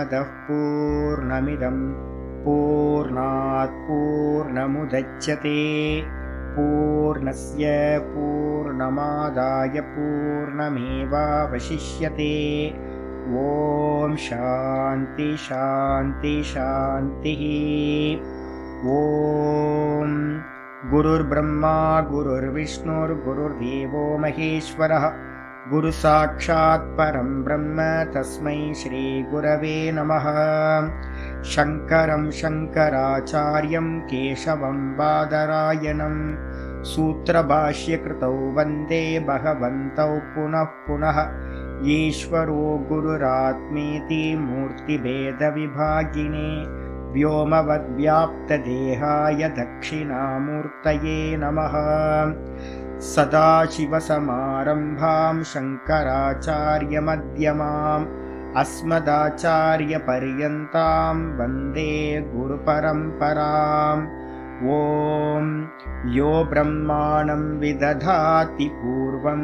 पूर्णमदः पूर्णमिदं पूर्णात् पूर्णमुदच्यते पूर्णस्य पूर्णमादाय पूर्णमेवावशिष्यते। ओम शांति शांति शांतिः। ओम गुरुर्ब्रह्मा गुरुर्विष्णुर्गुरुर्देवो महेश्वरः गुरु साक्षात् परं ब्रह्म तस्मै श्री गुरवे नमः। शंकरं शंकराचार्यं केशवं बादरायणं सूत्रभाष्यकृतौ वन्दे भगवन्तौ पुनः पुनः। ईश्वरो गुरुरात्मेति मूर्तिभेदविभागिने व्योमवद्व्याप्तदेहाय दक्षिणामूर्तये नमः। सदाशिवसमारम्भां शङ्कराचार्यमध्यमाम् अस्मदाचार्यपर्यन्तां वन्दे गुरुपरम्पराम्। ॐ यो ब्रह्माणं विदधाति पूर्वं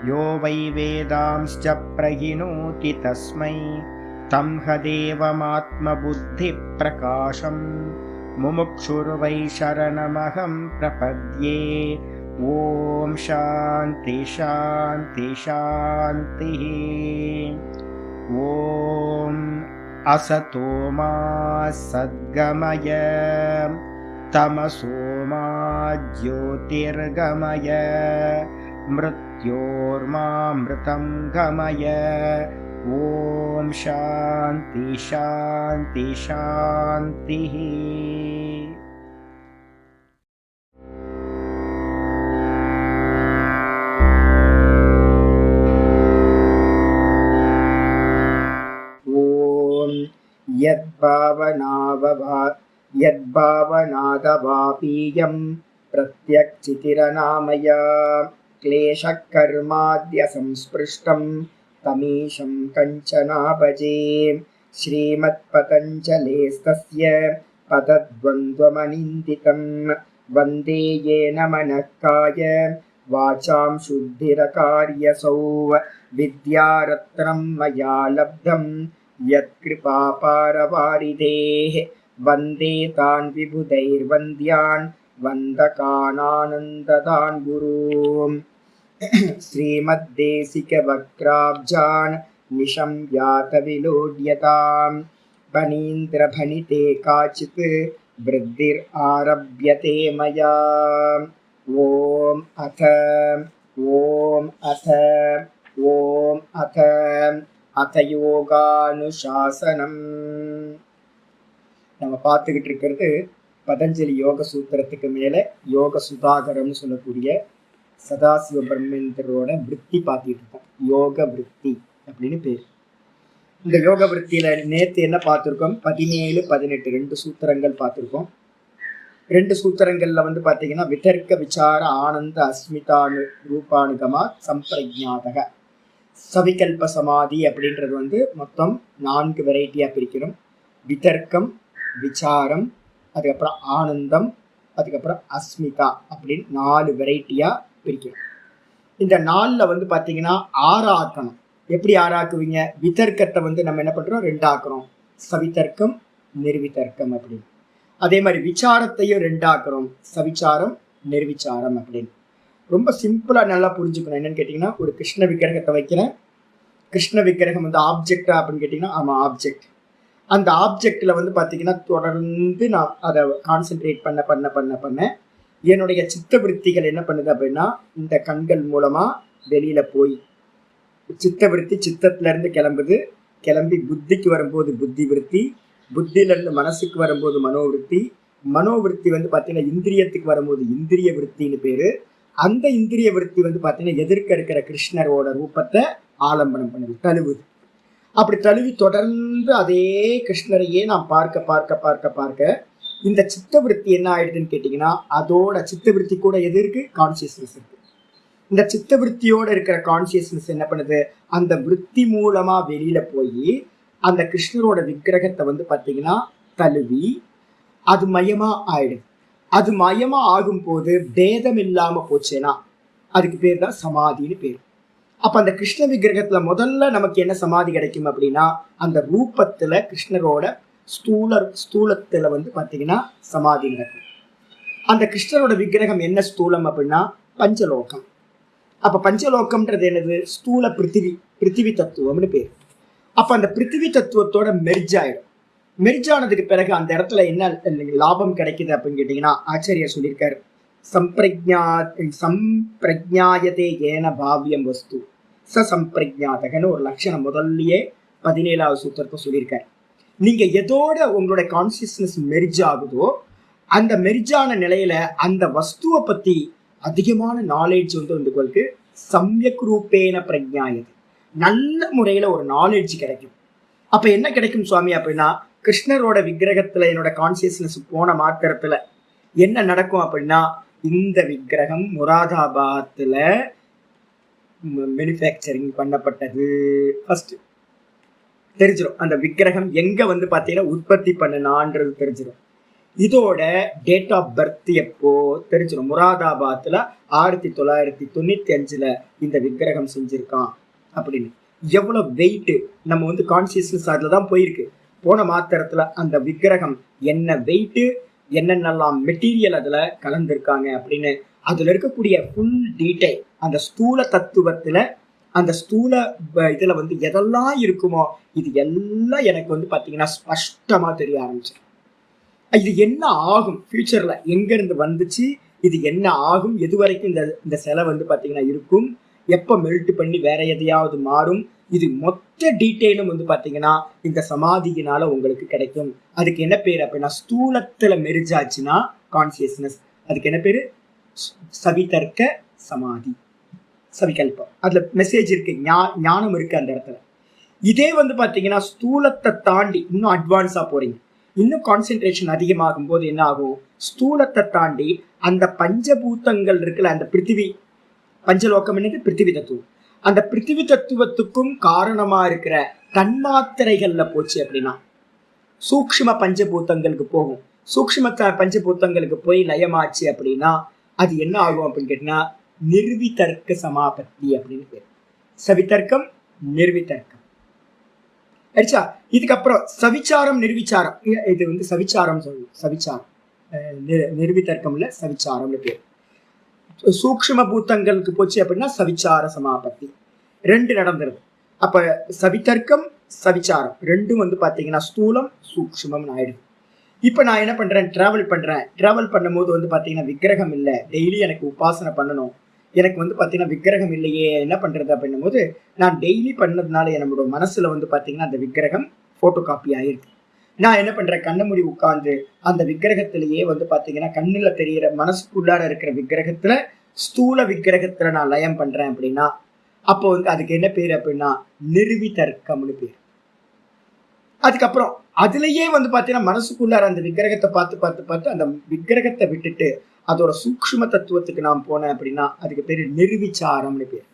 यो वै वेदांश्च प्रहिणोति तस्मै तं हदेवमात्मबुद्धिप्रकाशं मुमुक्षुर्वै शरणमहं प्रपद्ये। ओम शांति शांति शांतिः। ओम असतो मा सद्गमय तमसो मा ज्योतिर्गमय मृत्योर्मामृतं गमय। ओम शांति शांति शांतिः। यद्भावनादवापीयं प्रत्यक्षितिरनामया क्लेशकर्माद्य संस्पृष्टं तमीशं कञ्चना भजे। श्रीमत्पतञ्जलेस्तस्य पदद्वन्द्वमनिन्दितं वन्दे येन मनःकाय वाचां शुद्धिरकार्यसौ। विद्यारत्नं मया लब्धं यत्कृपापारवारिधेः वन्दे तान् विबुधैर्वन्द्यान् वन्दकानानन्ददान् गुरून्। श्रीमद्देशिकवक्त्राब्जान् निशम्यातविलोड्यताम् फणीन्द्रफणिते काचित् वृद्धिरारभ्यते मया। ॐ अथ அத யோகானுசாசனம். நம்ம பார்த்துக்கிட்டு இருக்கிறது பதஞ்சலி யோக சூத்திரத்துக்கு மேலே யோக சுதாகரம்னு சொல்லக்கூடிய சதாசிவ பிரம்மேந்திரோட விற்பி பார்த்துட்டு இருக்கோம். யோக விற்பி அப்படின்னு பேர். இந்த யோக விற்பியில நேற்று என்ன பார்த்துருக்கோம்? 17, 18 2 சூத்திரங்கள் பார்த்துருக்கோம். 2 சூத்திரங்கள்ல பார்த்தீங்கன்னா விதர்க்க விசார ஆனந்த அஸ்மிதானு ரூபானுகமா சம்பிரஜாதக சவிகல்ப சமாதி அப்படின்றது மொத்தம் 4 வெரைட்டியா பிரிக்கிறோம். விதர்க்கம், விசாரம், அதுக்கப்புறம் ஆனந்தம், அதுக்கப்புறம் அஸ்மிதா அப்படின்னு 4 வெரைட்டியா பிரிக்கிறோம். இந்த 4ல பார்த்தீங்கன்னா 6 ஆக்கணும். எப்படி 6 ஆக்குவீங்க? விதர்க்கத்தை நம்ம என்ன பண்றோம்? 2 ஆக்குறோம். சவிதர்க்கம், நிர்விதர்க்கம் அப்படின்னு. அதே மாதிரி விசாரத்தையும் 2 ஆக்குறோம். சவிச்சாரம், நிர்விச்சாரம் அப்படின்னு. ரொம்ப சிம்பிளா நல்லா புரிஞ்சுக்கணும். என்னன்னு கேட்டீங்கன்னா, ஒரு கிருஷ்ண விக்கிரகத்தை வைக்கிறேன். கிருஷ்ண விக்கிரகம் ஆப்ஜெக்டா அப்படின்னு கேட்டீங்கன்னா, ஆமா ஆப்ஜெக்ட். அந்த ஆப்ஜெக்ட்ல பார்த்தீங்கன்னா தொடர்ந்து நான் அதை கான்சென்ட்ரேட் பண்ண என்னுடைய சித்த விருத்திகள் என்ன பண்ணுது அப்படின்னா, இந்த கண்கள் மூலமா வெளியில போய் சித்த விருத்தி சித்தத்துல இருந்து கிளம்பி புத்திக்கு வரும்போது புத்தி விருத்தி, புத்தியில இருந்து மனசுக்கு வரும்போது மனோவிருத்தி, மனோவிருத்தி பார்த்தீங்கன்னா இந்திரியத்துக்கு வரும்போது இந்திரிய விருத்தின்னு பேரு. அந்த இந்திரிய விருத்தி பார்த்தீங்கன்னா எதிர்க்க இருக்கிற கிருஷ்ணரோட ரூபத்தை ஆலம்பனம் பண்ணுது, தழுவுது. அப்படி தழுவி தொடர்ந்து அதே கிருஷ்ணரையே நான் பார்க்க இந்த சித்தவிருத்தி என்ன ஆயிடுதுன்னு கேட்டீங்கன்னா, அதோட சித்தவிருத்தி கூட எது இருக்கு? கான்சியஸ்னஸ் இருக்கு. இந்த சித்தவிருத்தியோட இருக்கிற கான்சியஸ்னஸ் என்ன பண்ணுது? அந்த விருத்தி மூலமா வெளியில போய் அந்த கிருஷ்ணரோட விக்கிரகத்தை பார்த்தீங்கன்னா தழுவி அது மயமா ஆயிடுது. அது மயமா ஆகும் போது பேதம் இல்லாம போச்சேனா அதுக்கு பேர் தான் சமாதின்னு பேர். அப்ப அந்த கிருஷ்ண விக்கிரகத்துல முதல்ல நமக்கு என்ன சமாதி கிடைக்கும் அப்படின்னா, அந்த ரூபத்துல கிருஷ்ணரோட ஸ்தூலத்துல வந்து பாத்தீங்கன்னா சமாதி நடக்கும். அந்த கிருஷ்ணரோட விக்கிரகம் என்ன ஸ்தூலம் அப்படின்னா பஞ்சலோகம். அப்ப பஞ்சலோகம்ன்றது என்னது? ஸ்தூல பிருத்திவி தத்துவம்னு பேர். அப்ப அந்த பிருத்திவி தத்துவத்தோட மெர்ஜ் ஆயிடும். மெர்ஜ் ஆனதுக்கு பிறகு அந்த இடத்துல என்ன லாபம் கிடைக்குது அப்படின்னு கேட்டீங்கன்னா, ஆச்சாரியர் சொல்லியிருக்காரு, சம்பிரஜாயதே ஏன பாவியம் வஸ்து சம்பிரஜாதகன்னு ஒரு லட்சணம் முதல்லயே 17வது சூத்திரத்தை சொல்லியிருக்காரு. நீங்க எதோட உங்களோட கான்சியஸ்னஸ் மெர்ஜ் ஆகுதோ அந்த மெர்ஜான நிலையில அந்த வஸ்துவை பத்தி அதிகமான நாலேஜ் வந்து உங்களுக்கு சம்யக் ரூபேன பிரஜாயது, நல்ல முறையில ஒரு நாலேஜ் கிடைக்கும். அப்ப என்ன கிடைக்கும் சுவாமி அப்படின்னா, கிருஷ்ணரோட விக்கிரகத்துல என்னோட கான்சியஸ்னஸ் போன மாத்திரத்துல என்ன நடக்கும் அப்படின்னா, இந்த விக்கிரகம் முராதாபாத்ல மேனுஃபேக்சரிங் பண்ணப்பட்டது ஃபர்ஸ்ட் தெரிஞ்சிடும். அந்த விக்கிரகம் எங்க வந்து பாத்தீங்கன்னா உற்பத்தி பண்ணனான்றது தெரிஞ்சிடும். இதோட டேட் ஆஃப் பர்த் எப்போ தெரிஞ்சிடும். முராதாபாத்ல 1995 இந்த விக்கிரகம் செஞ்சிருக்கான் அப்படின்னு. எவ்வளவு வெயிட் நம்ம வந்து கான்சியஸ்னஸ் அதுலதான் போயிருக்கு. போன மாத்திரத்துல அந்த விக்கிரகம் என்ன வெயிட், என்னென்னலாம் மெட்டீரியல் அதுல கலந்துருக்காங்க அப்படின்னு அதுல இருக்கக்கூடிய ஃபுல் டீடைல் அந்த ஸ்தூல தத்துவத்துல அந்த ஸ்தூல இதுல வந்து எதெல்லாம் இருக்குமோ இது எல்லாம் எனக்கு வந்து பாத்தீங்கன்னா ஸ்பஷ்டமா தெரிய ஆரம்பிச்சு. இது என்ன ஆகும் ஃபியூச்சர்ல, எங்க இருந்து வந்துச்சு, இது என்ன ஆகும், எது வரைக்கும் இந்த சிலை வந்து பாத்தீங்கன்னா இருக்கும், எப்ப மெல்ட் பண்ணி வேற எதையாவது மாறும், இது மொத்த டீட்டெயிலும் வந்து பாத்தீங்கன்னா இந்த சமாதியினால உங்களுக்கு கிடைக்கும். அதுக்கு என்ன பேரு அப்படின்னா, ஸ்தூலத்துல மெரிஜாச்சுன்னா கான்சியஸ்னஸ், அதுக்கு என்ன பேரு? சவிதர்க்க சமாதி, சவிகல்பம். அதுல மெசேஜ் இருக்கு, ஞானம் இருக்கு அந்த இடத்துல. இதே வந்து பாத்தீங்கன்னா ஸ்தூலத்தை தாண்டி இன்னும் அட்வான்ஸா போறீங்க, இன்னும் கான்சென்ட்ரேஷன் அதிகமாகும் போது என்ன ஆகும், ஸ்தூலத்தை தாண்டி அந்த பஞ்சபூதங்கள் இருக்குல்ல, அந்த பிருத்திவி பஞ்சலோகம் என்னது? பிருத்திவி தத்துவம். அந்த பிருத்திவி தத்துவத்துக்கும் காரணமா இருக்கிற தன்மாத்திரைகள்ல போச்சு அப்படின்னா சூக்ஷ்ம பஞ்சபூதங்களுக்கு போகும். சூக்ஷ்ம பஞ்சபூதங்களுக்கு போய் லயமாச்சு அப்படின்னா அது என்ன ஆகும் அப்படின்னு கேட்டீங்கன்னா நிர்விதர்க்க சமாபத்தி அப்படின்னு பேர். சவிதர்க்கம், நிர்விதர்க்கம். ஆயிடுச்சா? இதுக்கப்புறம் சவிச்சாரம், நிர்விச்சாரம். இது வந்து சவிச்சாரம் சொல்லணும். சவிச்சாரம் நிர்விதர்க்கம்ல சவிச்சாரம்னு பேர். சூக்ஷ்ம பூத்தங்களுக்கு போச்சு அப்படின்னா சவிச்சார சமாபத்தி. ரெண்டு நடந்துருது. அப்ப சவிதர்க்கம், சவிச்சாரம் ரெண்டும் வந்து பாத்தீங்கன்னா ஸ்தூலம் சூக்ஷ்மம் ஆயிடுது. இப்ப நான் என்ன பண்றேன், டிராவல் பண்ணும்போது வந்து பாத்தீங்கன்னா விக்கிரகம் இல்லை, டெய்லி எனக்கு உபாசனை பண்ணணும், எனக்கு வந்து பாத்தீங்கன்னா விக்கிரகம் இல்லையே, என்ன பண்றது அப்படின்னும் போது நான் டெய்லி பண்ணதுனால என்னோட மனசுல வந்து பாத்தீங்கன்னா அந்த விக்கிரகம் போட்டோ காப்பி ஆயிருக்கு. நான் என்ன பண்றேன், கண்ண மூடி உட்கார்ந்து அந்த விக்கிரகத்திலேயே வந்து பாத்தீங்கன்னா கண்ணுல தெரியிற மனசுக்குள்ளார இருக்கிற விக்கிரகத்துல ஸ்தூல விக்கிரகத்துல நான் லயம் பண்றேன் அப்படின்னா அப்போ வந்து அதுக்கு என்ன பேரு அப்படின்னா நிர்விதர்க்கம்னு பேரு. அதுக்கப்புறம் அதுலயே வந்து பாத்தீங்கன்னா மனசுக்குள்ளார அந்த விக்கிரகத்தை பார்த்து அந்த விக்கிரகத்தை விட்டுட்டு அதோட சூக்ஷ்ம தத்துவத்துக்கு நான் போனேன் அப்படின்னா அதுக்கு பேரு நிர்விச்சாரம்னு பேரு.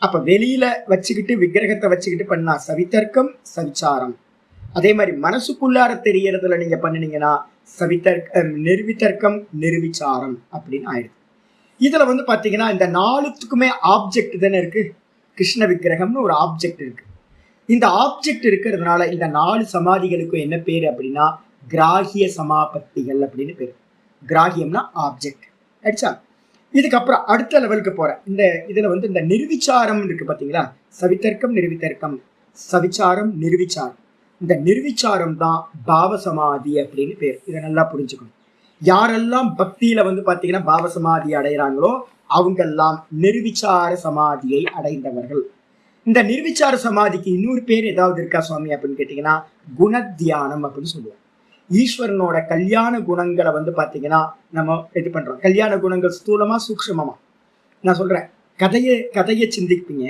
அப்ப வெளியில வச்சுக்கிட்டு விக்கிரகத்தை வச்சுக்கிட்டு பண்ணா சவிதர்க்கம், சவிச்சாரம். அதே மாதிரி மனசுக்குள்ளார தெரியறதுல நீங்க பண்ணினீங்கன்னா நிர்விதர்க்கம், நிர்விச்சாரம் அப்படின்னு ஆயிடுது. இதுல வந்து பாத்தீங்கன்னா இந்த நாலுத்துக்குமே ஆப்ஜெக்ட் தானே இருக்கு. கிருஷ்ண விக்கிரகம்னு ஒரு ஆப்ஜெக்ட் இருக்கு. இந்த ஆப்ஜெக்ட் இருக்கிறதுனால இந்த 4 சமாதிகளுக்கும் என்ன பேரு அப்படின்னா கிராகிய சமாபத்திகள் அப்படின்னு பேரு. கிராகியம்னா ஆப்ஜெக்ட். ஆயிடுச்சா? இதுக்கப்புறம் அடுத்த லெவலுக்கு போறேன். இதுல வந்து இந்த நிர்விச்சாரம் இருக்கு பாத்தீங்களா, சவிதர்க்கம், நிர்விதர்க்கம், சவிச்சாரம், நிர்விச்சாரம். இந்த நிர்விச்சாரம் தான் பாவசமாதி அப்படின்னு பேர். இதை நல்லா புரிஞ்சுக்கணும். யாரெல்லாம் பக்தியில வந்து பாத்தீங்கன்னா பாவசமாதி அடைகிறாங்களோ அவங்கெல்லாம் நிர்விச்சார சமாதியை அடைந்தவர்கள். இந்த நிர்விச்சார சமாதிக்கு இன்னொரு பேர் ஏதாவது இருக்கா சுவாமி அப்படின்னு கேட்டீங்கன்னா குணத்தியானம் அப்படின்னு சொல்லுவோம். ஈஸ்வரனோட கல்யாண குணங்களை வந்து பாத்தீங்கன்னா நம்ம இது பண்றோம். கல்யாண குணங்கள் ஸ்தூலமா சூக்ஷ்மமா நான் சொல்றேன். கதையை சிந்திப்பீங்க.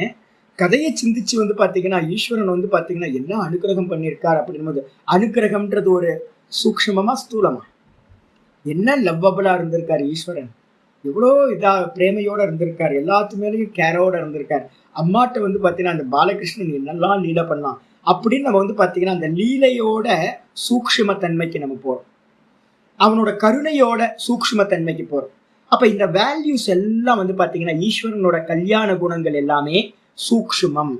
கதையை சிந்திச்சு வந்து பாத்தீங்கன்னா ஈஸ்வரன் வந்து பாத்தீங்கன்னா என்ன அனுக்கிரகம் பண்ணியிருக்கார் அப்படின்னும் போது அனுக்கிரகம்ன்றது ஒரு சூக்ஷ்மமா ஸ்தூலமா என்ன லவ்வபிளா இருந்திருக்காரு ஈஸ்வரன், எவ்வளோ இதா பிரேமையோட இருந்திருக்காரு, எல்லாத்து மேலேயும் கேரோட இருந்திருக்காரு. அம்மாட்ட வந்து பாத்தீங்கன்னா அந்த பாலகிருஷ்ணன் என்னெல்லாம் லீலை பண்ணலாம் அப்படின்னு நம்ம வந்து பாத்தீங்கன்னா அந்த லீலையோட சூக்ஷ்ம தன்மைக்கு நம்ம போறோம், அவனோட கருணையோட சூக்ஷ்ம தன்மைக்கு போறோம். அப்ப இந்த வேல்யூஸ் எல்லாம் வந்து பாத்தீங்கன்னா ஈஸ்வரனோட கல்யாண குணங்கள் எல்லாமே சூக்ஷ்மம்.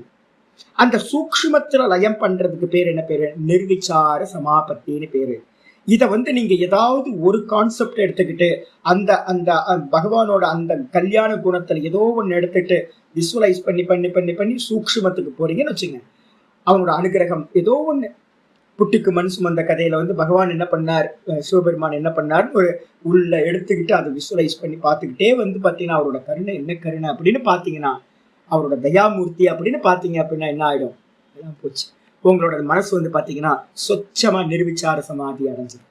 அந்த சூக்ஷ்மத்துல லயம் பண்றதுக்கு பேர் என்ன பேரு? நிர்விசார சமாபத்தின்னு பேரு. இதை நீங்க ஏதாவது ஒரு கான்செப்ட் எடுத்துக்கிட்டு அந்த அந்த பகவானோட அந்த கல்யாண குணத்துல ஏதோ ஒண்ணு எடுத்துட்டு விசுவலைஸ் பண்ணி பண்ணி பண்ணி பண்ணி சூக்ஷ்மத்துக்கு போறீங்கன்னு வச்சுங்க. அவனோட அனுகிரகம் ஏதோ ஒண்ணு. புட்டுக்கு மண் சுமந்த கதையில பகவான் என்ன பண்ணார், சிவபெருமான் என்ன பண்ணார், ஒரு உள்ள எடுத்துக்கிட்டு அதை விசுவலைஸ் பண்ணி பார்த்துக்கிட்டே பாத்தீங்கன்னா அவரோட கருணை என்ன கருணை அப்படின்னு பாத்தீங்கன்னா, அவரோட தயாமூர்த்தி அப்படின்னு பாத்தீங்க அப்படின்னா என்ன ஆயிடும்? எல்லாம் போச்சு. உங்களோட மனசு பாத்தீங்கன்னா சொச்சமா நிர்விச்சார சமாதி அடைஞ்சது.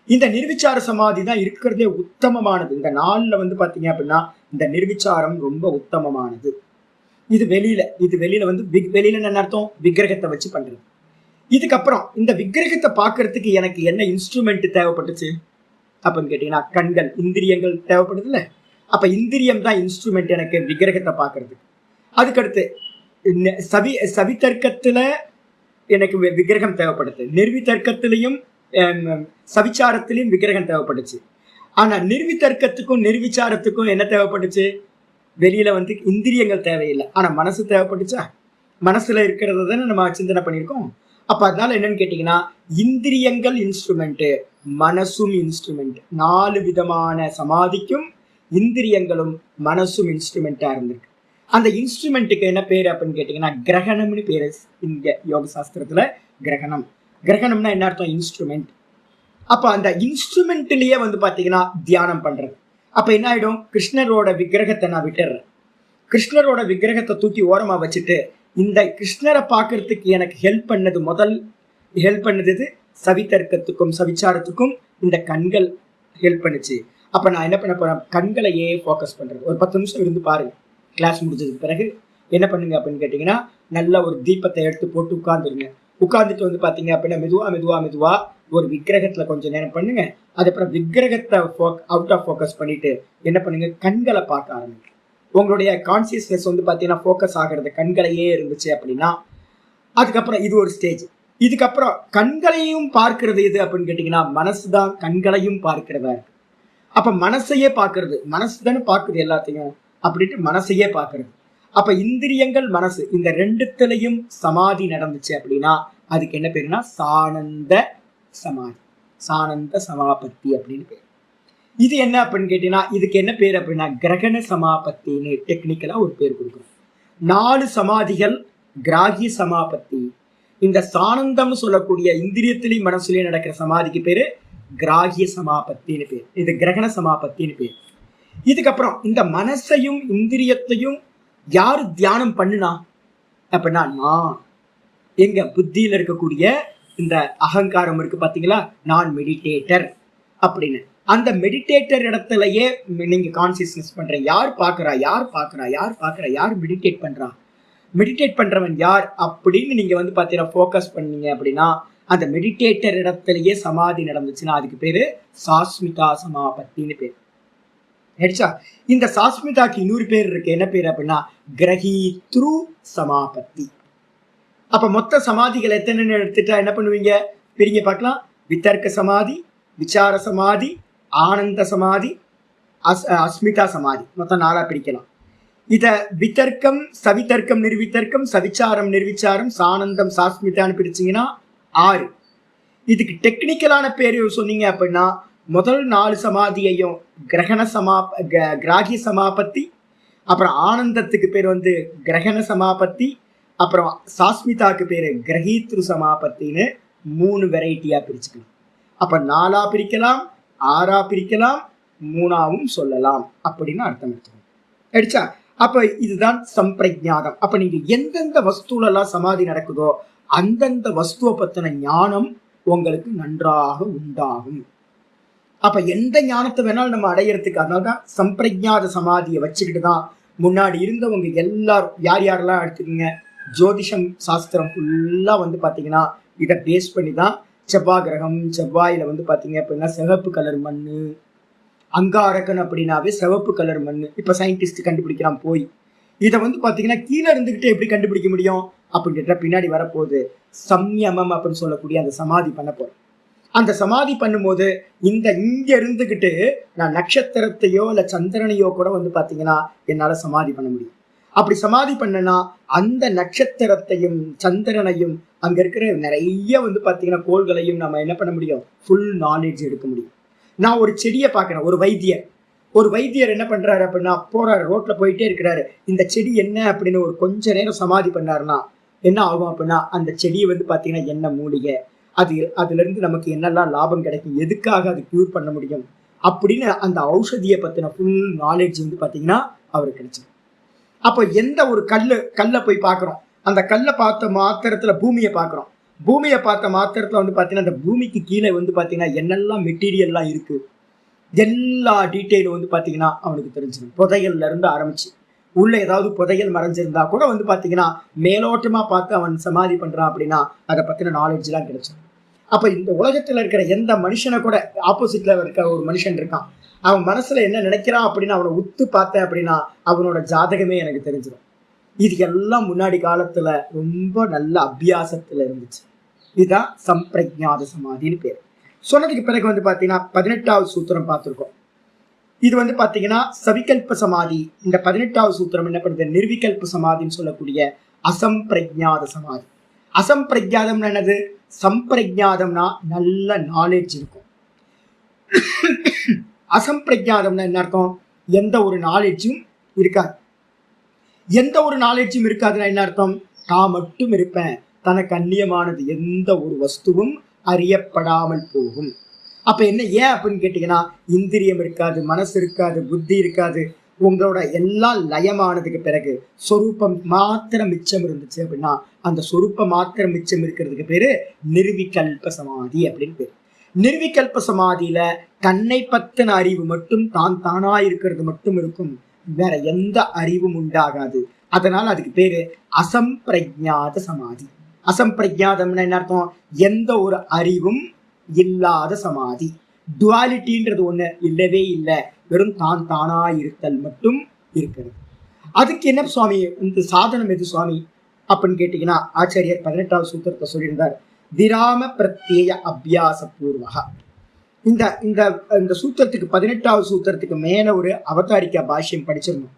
இந்த நிர்விச்சார சமாதி தான் இருக்கிறதே உத்தமமானது. இந்த நாள்ல பாத்தீங்க அப்படின்னா இந்த நிர்விச்சாரம் ரொம்ப உத்தமமானது. இது வெளியில வெளியில என்ன அர்த்தம்? விக்கிரகத்தை வச்சு பண்றது. இதுக்கப்புறம் இந்த விக்கிரகத்தை பாக்குறதுக்கு எனக்கு என்ன இன்ஸ்ட்ருமெண்ட் தேவைப்பட்டுச்சு அப்படின்னு கேட்டீங்கன்னா, கண்கள், இந்திரியங்கள் தேவைப்படுதுல்ல. அப்ப இந்திரியம் தான் இன்ஸ்ட்ருமெண்ட் எனக்கு விக்கிரகத்தை பாக்குறதுக்கு. அதுக்கடுத்து சவிதர்க்கத்துல எனக்கு விக்கிரகம் தேவைப்படுது. நிர்விதர்க்கத்திலையும் சவிச்சாரத்திலையும் விக்கிரகம் தேவைப்படுச்சு. ஆனா நிர்விதர்க்கத்துக்கும் நிர்விச்சாரத்துக்கும் என்ன தேவைப்பட்டுச்சு? வெளியில இந்திரியங்கள் தேவையில்லை, ஆனா மனசு தேவைப்பட்டுச்சா? மனசுல இருக்கிறத தானே நம்ம சிந்தனை பண்ணியிருக்கோம். அப்ப அதனால என்னன்னு கேட்டீங்கன்னா, இந்திரியங்கள் இன்ஸ்ட்ருமெண்ட், மனசும் இன்ஸ்ட்ருமெண்ட். 4 விதமான சமாதிக்கும் இந்திரியங்களும் மனசும் இன்ஸ்ட்ருமெண்டா இருந்திருக்கு. அந்த இன்ஸ்ட்ருமெண்ட்டுக்கு என்ன பேரு அப்படின்னு கேட்டீங்கன்னா கிரகணம்னு பேரு. இங்க யோக சாஸ்திரத்துல கிரகணம். கிரகணம்னா என்ன அர்த்தம்? இன்ஸ்ட்ருமெண்ட். அப்ப அந்த இன்ஸ்ட்ருமெண்ட்லயே பாத்தீங்கன்னா தியானம் பண்றது. அப்ப என்ன ஆயிடும்? கிருஷ்ணரோட விக்கிரகத்தை நான் விட்டுறேன். கிருஷ்ணரோட விக்கிரகத்தை தூக்கி ஓரமா வச்சுட்டு இந்த கிருஷ்ணரை பாக்குறதுக்கு எனக்கு ஹெல்ப் பண்ணது சவிதர்க்கத்துக்கும் சவிச்சாரத்துக்கும் இந்த கண்கள் ஹெல்ப் பண்ணுச்சு. அப்ப நான் என்ன பண்ண போறேன்? கண்களையே போக்கஸ் பண்றது. ஒரு 10 நிமிஷம் இருந்து பாருங்க. கிளாஸ் முடிஞ்சதுக்கு பிறகு என்ன பண்ணுங்க அப்படின்னு கேட்டீங்கன்னா, நல்ல ஒரு தீபத்தை எடுத்து போட்டு உட்கார்ந்துருங்க. உட்கார்ந்துட்டு பாத்தீங்க அப்படின்னா மெதுவா ஒரு விக்கிரகத்துல கொஞ்சம் நேரம் பண்ணுங்க. அதுக்கப்புறம் விக்கிரகத்தை அவுட் ஆஃப் ஃபோக்கஸ் பண்ணிட்டு என்ன பண்ணுங்க? கண்களை பார்க்க ஆரம்பிங்க. உங்களுடைய கான்சியஸ்னஸ் பாத்தீங்கன்னா ஃபோக்கஸ் ஆகிறது கண்களையே இருந்துச்சு அப்படின்னா, அதுக்கப்புறம் இது ஒரு ஸ்டேஜ். இதுக்கப்புறம் கண்களையும் பார்க்கிறது எது அப்படின்னு கேட்டீங்கன்னா, மனசுதான் கண்களையும் பார்க்கிறதா இருக்கு. அப்ப மனசையே பார்க்கறது, மனசு தானே பார்க்குது எல்லாத்தையும் அப்படின்ட்டு மனசையே பார்க்கறது. அப்ப இந்திரியங்கள் மனசு இந்த ரெண்டுத்திலையும் சமாதி நடந்துச்சு அப்படின்னா அதுக்கு என்ன பேருன்னா சானந்த சமாதி, சானந்த சமாபத்தி அப்படின்னு பேர். இது என்ன அப்படின்னு கேட்டீங்கன்னா, இதுக்கு என்ன பேர் அப்படின்னா கிரகண சமாபத்தின்னு டெக்னிக்கலா ஒரு பேர் கொடுக்கணும். 4 சமாதிகள் கிராகிய சமாபத்தி. இந்த சானந்தம் சொல்லக்கூடிய இந்திரியத்திலையும் மனசுலயும் நடக்கிற சமாதிக்கு பேரு கிராகிய சமாபத்தின்னு பேர். இது கிரகண சமாபத்தின்னு பேர். இதுக்கப்புறம் இந்த மனசையும் இந்திரியத்தையும் யாரு தியானம் பண்ணுனா அப்படின்னா, நான் எங்க புத்தியில இருக்கக்கூடிய இந்த அகங்காரம் இருக்கு பாத்தீங்களா, நான் மெடிடேட்டர் அப்படின்னு. அந்த மெடிடேட்டர் இடத்துலயே நீங்க கான்சியஸ்னஸ் பண்றேன். யார் பாக்குறா, யார் மெடிடேட் பண்றா, மெடிடேட் பண்றவன் யார் அப்படின்னு நீங்க பாத்தீங்கன்னா ஃபோக்கஸ் பண்ணீங்க அப்படின்னா அந்த மெடிடேட்டர் இடத்துலயே சமாதி நடந்துச்சுன்னா அதுக்கு பேரு சாஸ்மிதா சமாபத்தின்னு பேர். இந்த சாஸ்மிதாக்கு இன்னொரு பேர் இருக்கு. என்ன பேர் அப்படின்னா கிரகீத்ரு சமாபத்தி. அப்ப மொத்த சமாதிகள் எத்தனை எடுத்துட்டா என்ன பண்ணுவீங்க? பிரிங்க பார்க்கலாம். வித்தர்க்க சமாதி, விசார சமாதி, ஆனந்த சமாதி, அஸ்மிதா சமாதி. மொத்தம் 4 பிரிக்கலாம். இத வித்தர்க்கம், சவிதர்க்கம், நிர்வித்தர்க்கம், சவிச்சாரம், நிர்விச்சாரம், சானந்தம், சாஸ்மிதான்னு பிரிச்சிங்கன்னா 6. இதுக்கு டெக்னிக்கலான பேர் சொன்னீங்க அப்படின்னா முதல் 4 சமாதியையும் கிராகிய சமாபத்தி, அப்புறம் ஆனந்தத்துக்கு பேர் கிரகண சமாபத்தி, அப்புறம் சாஸ்மிதாக்கு பேரு கிரகீத்ரு சமாபத்தின்னு 3 வெரைட்டியா பிரிச்சுக்கலாம். அப்ப 4 பிரிக்கலாம், 6 பிரிக்கலாம், 3 சொல்லலாம் அப்படின்னு அர்த்தம் எடுத்துக்கணும். அப்ப இதுதான் சம்பிரஜாதம். அப்ப நீங்க எந்தெந்த வஸ்துல எல்லாம் சமாதி நடக்குதோ அந்தந்த வஸ்துவை பத்தின ஞானம் உங்களுக்கு நன்றாக உண்டாகும். அப்ப எந்த ஞானத்தை வேணாலும் நம்ம அடையறதுக்கு, அதனாலதான் சம்பிரஜாத சமாதியை வச்சுக்கிட்டு தான் முன்னாடி இருந்தவங்க எல்லாரும் யாரெல்லாம் எடுத்துக்கீங்க, ஜோதிஷம் சாஸ்திரம் ஃபுல்லா பாத்தீங்கன்னா இதை பேஸ் பண்ணி தான் செவ்வாய் கிரகம், செவ்வாயில பாத்தீங்க அப்படின்னா சிவப்பு கலர் மண்ணு, அங்காரக்கன் அப்படின்னாவே சிவப்பு கலர் மண்ணு. இப்ப சயின்டிஸ்ட் கண்டுபிடிக்கிறான் போய் இதை பாத்தீங்கன்னா கீழே இருந்துகிட்டு எப்படி கண்டுபிடிக்க முடியும் அப்படின்ற பின்னாடி வரப்போகுது. சம்யமம் அப்படின்னு சொல்லக்கூடிய அந்த சமாதி பண்ண போறேன். அந்த சமாதி பண்ணும்போது இங்க இருந்துகிட்டு நான் நட்சத்திரத்தையோ இல்ல சந்திரனையோ கூட பாத்தீங்கன்னா என்னால சமாதி பண்ண முடியும். அப்படி சமாதி பண்ணனா அந்த நட்சத்திரத்தையும் சந்திரனையும் அங்க இருக்கிற நிறைய வந்து பாத்தீங்கன்னா கோள்களையும் நம்ம என்ன பண்ண முடியும், ஃபுல் நாலேஜ் எடுக்க முடியும். நான் ஒரு செடியை பார்க்கிறேன், ஒரு வைத்தியர் என்ன பண்றாரு அப்படின்னா, போறாரு, ரோட்ல போயிட்டே இருக்கிறாரு, இந்த செடி என்ன அப்படின்னு ஒரு கொஞ்ச நேரம் சமாதி பண்ணாருன்னா என்ன ஆகும் அப்படின்னா, அந்த செடியை வந்து பாத்தீங்கன்னா என்ன மூலிகை, அதுல இருந்து நமக்கு என்னெல்லாம் லாபம் கிடைக்கும், எதுக்காக அது கியூர் பண்ண முடியும் அப்படின்னு அந்த ஔஷதியை பத்தின ஃபுல் நாலேஜ் வந்து பாத்தீங்கன்னா அவருக்கு கிடைச்சிடும். அப்போ எந்த ஒரு கல்லை போய் பார்க்குறோம், அந்த கல்லை பார்த்த மாத்திரத்துல பூமியை பார்த்த மாத்திரத்துல வந்து பாத்தீங்கன்னா அந்த பூமிக்கு கீழே வந்து பாத்தீங்கன்னா என்னெல்லாம் மெட்டீரியல்லாம் இருக்கு, எல்லா டீட்டெயிலும் வந்து பாத்தீங்கன்னா அவனுக்கு தெரிஞ்சிடும். புதையல்ல இருந்து ஆரம்பிச்சு உள்ள ஏதாவது புதையல் மறைஞ்சிருந்தா கூட வந்து பாத்தீங்கன்னா மேலோட்டமா பார்த்து அவன் சமாதி பண்றான் அப்படின்னா அதை பத்தின நாலேஜ் எல்லாம் கிடைச்சிடும். அப்ப இந்த உலகத்துல இருக்கிற எந்த மனுஷனை கூட ஆப்போசிட்ல இருக்க ஒரு மனுஷன் இருக்கான், அவன் மனசுல என்ன நினைக்கிறான் அப்படின்னு அவனை உத்து பார்த்தேன் அப்படின்னா அவனோட ஜாதகமே எனக்கு தெரிஞ்சிடும். இது எல்லாம் முன்னாடி காலத்துல ரொம்ப நல்ல அபியாசத்துல இருந்துச்சு. இதுதான் சம்பிரஜாத சமாதின்னு பேர். சொன்னதுக்கு பிறகு வந்து பாத்தீங்கன்னா 18வது சூத்திரம் பார்த்திருக்கோம். இது வந்து பாத்தீங்கன்னா சவிகல்ப சமாதி. இந்த 18வது சூத்திரம் என்ன பண்ணுது, நிர்விகல்ப சமாதின்னு சொல்லக்கூடிய அசம்பிரஜாத சமாதி. அசம்பிரஜாதம்னா என்னது, சம்பிரஜாதம்னா நல்ல நாலேஜ் இருக்கும். அசம்பிரஜாதம்னா என்ன அர்த்தம், எந்த ஒரு நாலேஜும் இருக்காது. எந்த ஒரு நாலேஜும் இருக்காதுன்னா என்ன அர்த்தம், நான் மட்டும் இருப்பேன், தனக்கு அந்நியமானது எந்த ஒரு வஸ்துவும் அறியப்படாமல் போகும். அப்ப என்ன ஏன் அப்படின்னு கேட்டீங்கன்னா, இந்திரியம் இருக்காது, மனசு இருக்காது, புத்தி இருக்காது, உங்களோட எல்லாம் லயமானதுக்கு பிறகு சொரூபம் மாத்திரம் மிச்சம் இருந்துச்சு அப்படின்னா அந்த சொரூபம் மாத்திரம் மிச்சம் இருக்கிறதுக்கு பேரு நிர்விகல்ப சமாதி அப்படின்னு பேரு. நிர்விகல்ப சமாதியில தன்னை பத்தின அறிவு மட்டும் தானா இருக்கிறது மட்டும் இருக்கும், வேற எந்த அறிவும் உண்டாகாது. அதனால அதுக்கு பேரு அசம்பிரஜாத சமாதி. அசம்பிரஜாதம்னா என்ன அர்த்தம், எந்த ஒரு அறிவும் இல்லாத சமாதி. டுவாலிட்டின்றது ஒண்ணு இல்லவே இல்லை, வெறும் தானா இருத்தல் மட்டும் இருக்கிறது. அதுக்கு என்ன சுவாமி இந்த சாதனம் எது சுவாமி அப்படின்னு கேட்டீங்கன்னா, ஆச்சாரியர் 18வது சூத்திரத்தை சொல்லியிருந்தார், விராம பிரத்யேய அபியாச பூர்வகா. இந்த இந்த இந்த சூத்திரத்துக்கு 18வது சூத்திரத்துக்கு மேல ஒரு அவதாரிக்கா பாஷ்யம் படிச்சிருந்தோம்,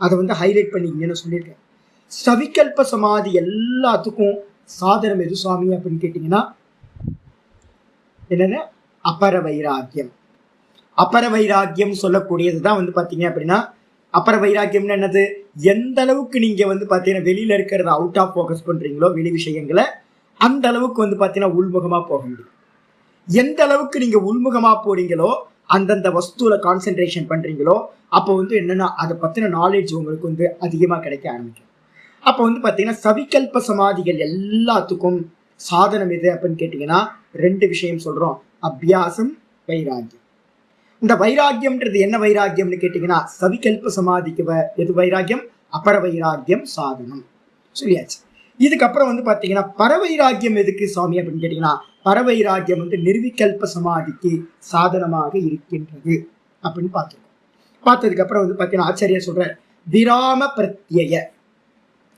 அதை வந்து ஹைலைட் பண்ணிங்கன்னு சொல்லியிருக்கேன். சவிகல்ப சமாதி எல்லாத்துக்கும் சாதனம் எது சுவாமி அப்படின்னு கேட்டீங்கன்னா என்னன்னா அபர வைராக்கியம். அபர வைராக்கியம் சொல்லக்கூடியதுதான் வந்து பாத்தீங்க அப்படின்னா, அபர வைராக்கியம்னு என்னது, எந்த அளவுக்கு நீங்க வந்து பாத்தீங்கன்னா வெளியில இருக்கிறத அவுட் ஆஃப் போக்கஸ் பண்றீங்களோ வெளி விஷயங்களை, அந்த அளவுக்கு வந்து பாத்தீங்கன்னா உள்முகமா போக முடியும். எந்த அளவுக்கு நீங்க உள்முகமா போறீங்களோ, அந்தந்த வஸ்துல கான்சென்ட்ரேஷன் பண்றீங்களோ, அப்போ வந்து என்னன்னா அதை பத்தின நாலேஜ் உங்களுக்கு வந்து அதிகமா கிடைக்க ஆரம்பிக்கும். அப்போ வந்து பாத்தீங்கன்னா சவிகல்ப சமாதிகள் எல்லாத்துக்கும் சாதனம் எது அப்படின்னு கேட்டீங்கன்னா 2 விஷயம் சொல்றோம், அபியாசம், வைராக்கியம். இந்த வைராக்கியம்ன்றது என்ன வைராக்கியம்னு கேட்டீங்கன்னா, சவிகல்ப சமாதிக்கு எது வைராக்கியம், அபர வைராக்கியம் சாதனம் சொல்லியாச்சு. இதுக்கப்புறம் வந்து பாத்தீங்கன்னா பரவைராக்கியம் எதுக்கு சுவாமி அப்படின்னு கேட்டீங்கன்னா, பரவைராக்கியம் வந்து நிர்விகல்ப சமாதிக்கு சாதனமாக இருக்கின்றது அப்படின்னு பார்த்துருக்கோம். பார்த்ததுக்கு அப்புறம் வந்து பாத்தீங்கன்னா ஆச்சாரியா சொல்ற விராம பிரத்யய.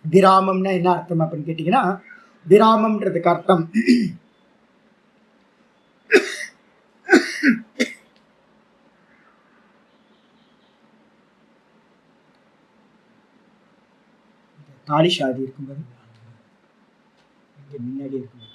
விராமம்னா என்ன அர்த்தம் அப்படின்னு கேட்டீங்கன்னா, விராமம்ன்றதுக்கு அர்த்தம் தாலிஷாதி இருக்கும்போது முன்னாடி இருக்கும்.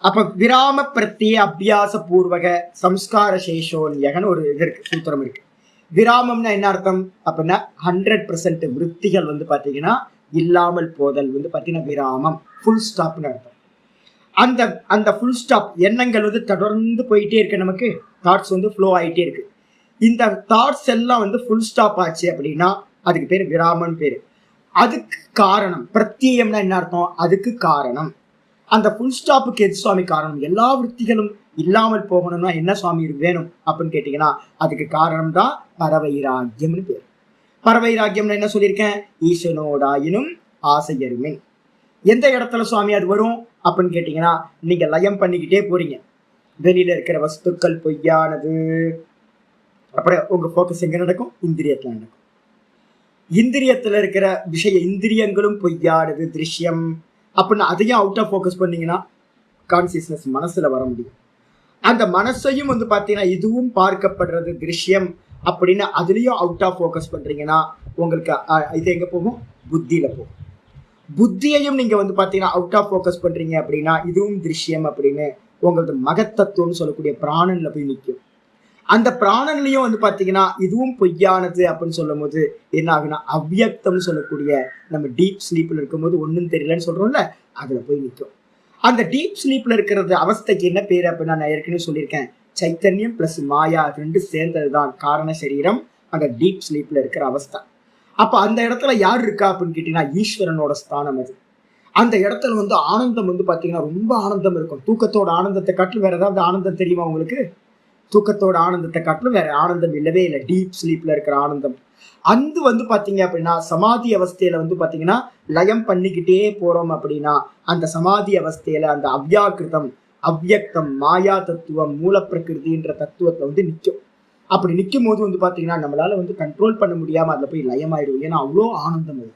அப்ப விராம பிரத்யே அபியாச பூர்வக சம்ஸ்கார சேஷோன்யகன்னு ஒரு இது இருக்கு, சூத்திரம் இருக்கு. விராமம்னா என்ன அர்த்தம் அப்படின்னா 100% விருத்திகள் வந்து பாத்தீங்கன்னா இல்லாமல் போதல் வந்து பாத்தீங்கன்னா விராமம், ஃபுல் ஸ்டாப்னு அர்த்தம். அந்த அந்த ஃபுல் ஸ்டாப் எண்ணங்கள் வந்து தொடர்ந்து போயிட்டே இருக்கு, நமக்கு தாட்ஸ் வந்து ஃப்ளோ ஆயிட்டே இருக்கு. இந்த தாட்ஸ் எல்லாம் வந்து ஃபுல் ஸ்டாப் ஆச்சு அப்படின்னா அதுக்கு பேர் விராமன் பேரு. அதுக்கு காரணம் பிரத்யேயம்னா என்ன அர்த்தம், அதுக்கு காரணம் அந்த ஃபுல் ஸ்டாப்புக்கு எது சுவாமி காரணம், எல்லா விருத்திகளும் இல்லாமல் போகணும்னா என்ன சுவாமி வேணும் அப்படின்னு கேட்டீங்கன்னா அதுக்கு காரணம் தான் பரவைராக்கியம்னு பேர். பரவைராக்கியம்னு என்ன சொல்லியிருக்கேன், ஈசனோடாயினும் ஆசையருமே. எந்த இடத்துல சுவாமி அது வரும் அப்படின்னு கேட்டீங்கன்னா, நீங்க லயம் பண்ணிக்கிட்டே போறீங்க, வெளியில இருக்கிற வஸ்துக்கள் பொய்யானது, அப்புறம் உங்க போக்கஸ் எங்க நடக்கும், இந்திரியத்துல நடக்கும். இந்திரியத்துல இருக்கிற இந்திரியங்களும் பொய்யானது திருஷ்யம் அப்படின்னு அதையும் அவுட் ஆஃப் போக்கஸ் பண்ணீங்கன்னா கான்சியஸ்னஸ் மனசுல வர முடியும். அந்த மனசையும் வந்து பாத்தீங்கன்னா இதுவும் பார்க்கப்படுறது திருஷ்யம் அப்படின்னு அதுலயும் அவுட் ஆஃப் ஃபோக்கஸ் பண்றீங்கன்னா உங்களுக்கு இது எங்க போகும்? புத்தியில போகும். புத்தியையும் நீங்க வந்து பாத்தீங்கன்னா அவுட் ஆஃப் ஃபோக்கஸ் பண்றீங்க அப்படின்னா இதுவும் திருஷ்யம் அப்படின்னு உங்களுக்கு மகத்தத்துவம் சொல்லக்கூடிய பிராணன்ல போய் நிற்கும். அந்த பிராணன்லயும் வந்து பாத்தீங்கன்னா இதுவும் பொய்யானது அப்படின்னு சொல்லும் போது என்ன ஆகுனா அவ்வியக்தம் சொல்லக்கூடிய நம்ம டீப் ஸ்லீப்ல இருக்கும்போது ஒன்றும் தெரியலன்னு சொல்றோம்ல, அதுல போய் நிற்கும். அந்த டீப் ஸ்லீப்ல இருக்கிறது அவஸ்தைக்கு என்ன பேரு அப்படின்னு நான் ஏற்கனவே சொல்லியிருக்கேன். சைத்தன்யம் பிளஸ் மாயா ரெண்டு சேர்ந்ததுதான் காரண சரீரம், அந்த டீப் ஸ்லீப்ல இருக்கிற அவஸ்தை. அப்ப அந்த இடத்துல யார் இருக்கா அப்படின்னு கேட்டீங்கன்னா ஈஸ்வரனோட ஸ்தானம் அது. அந்த இடத்துல வந்து ஆனந்தம் வந்து பாத்தீங்கன்னா ரொம்ப ஆனந்தம் இருக்கும். தூக்கத்தோட ஆனந்தத்தை காட்டிலும் வேற ஏதாவது ஆனந்தம் தெரியுமா உங்களுக்கு? தூக்கத்தோட ஆனந்தத்தை காட்டிலும் வேற ஆனந்தம் இல்லவே இல்லை. டீப் ஸ்லீப்ல இருக்கிற ஆனந்தம் அந்த வந்து பாத்தீங்க அப்படின்னா சமாதி அவஸ்தையில வந்து பாத்தீங்கன்னா லயம் பண்ணிக்கிட்டே போறோம் அப்படின்னா அந்த சமாதி அவஸ்தையில அந்த அவ்யாக்கிருதம் அவ்யக்தம் மாயா தத்துவம் மூல பிரகிருதின்ற தத்துவத்தை வந்து நிற்கும். அப்படி நிற்கும் போது வந்து பாத்தீங்கன்னா நம்மளால வந்து கண்ட்ரோல் பண்ண முடியாம அதுல போய் லயமாயிடும். ஏன்னா அவ்வளோ ஆனந்தம் அது.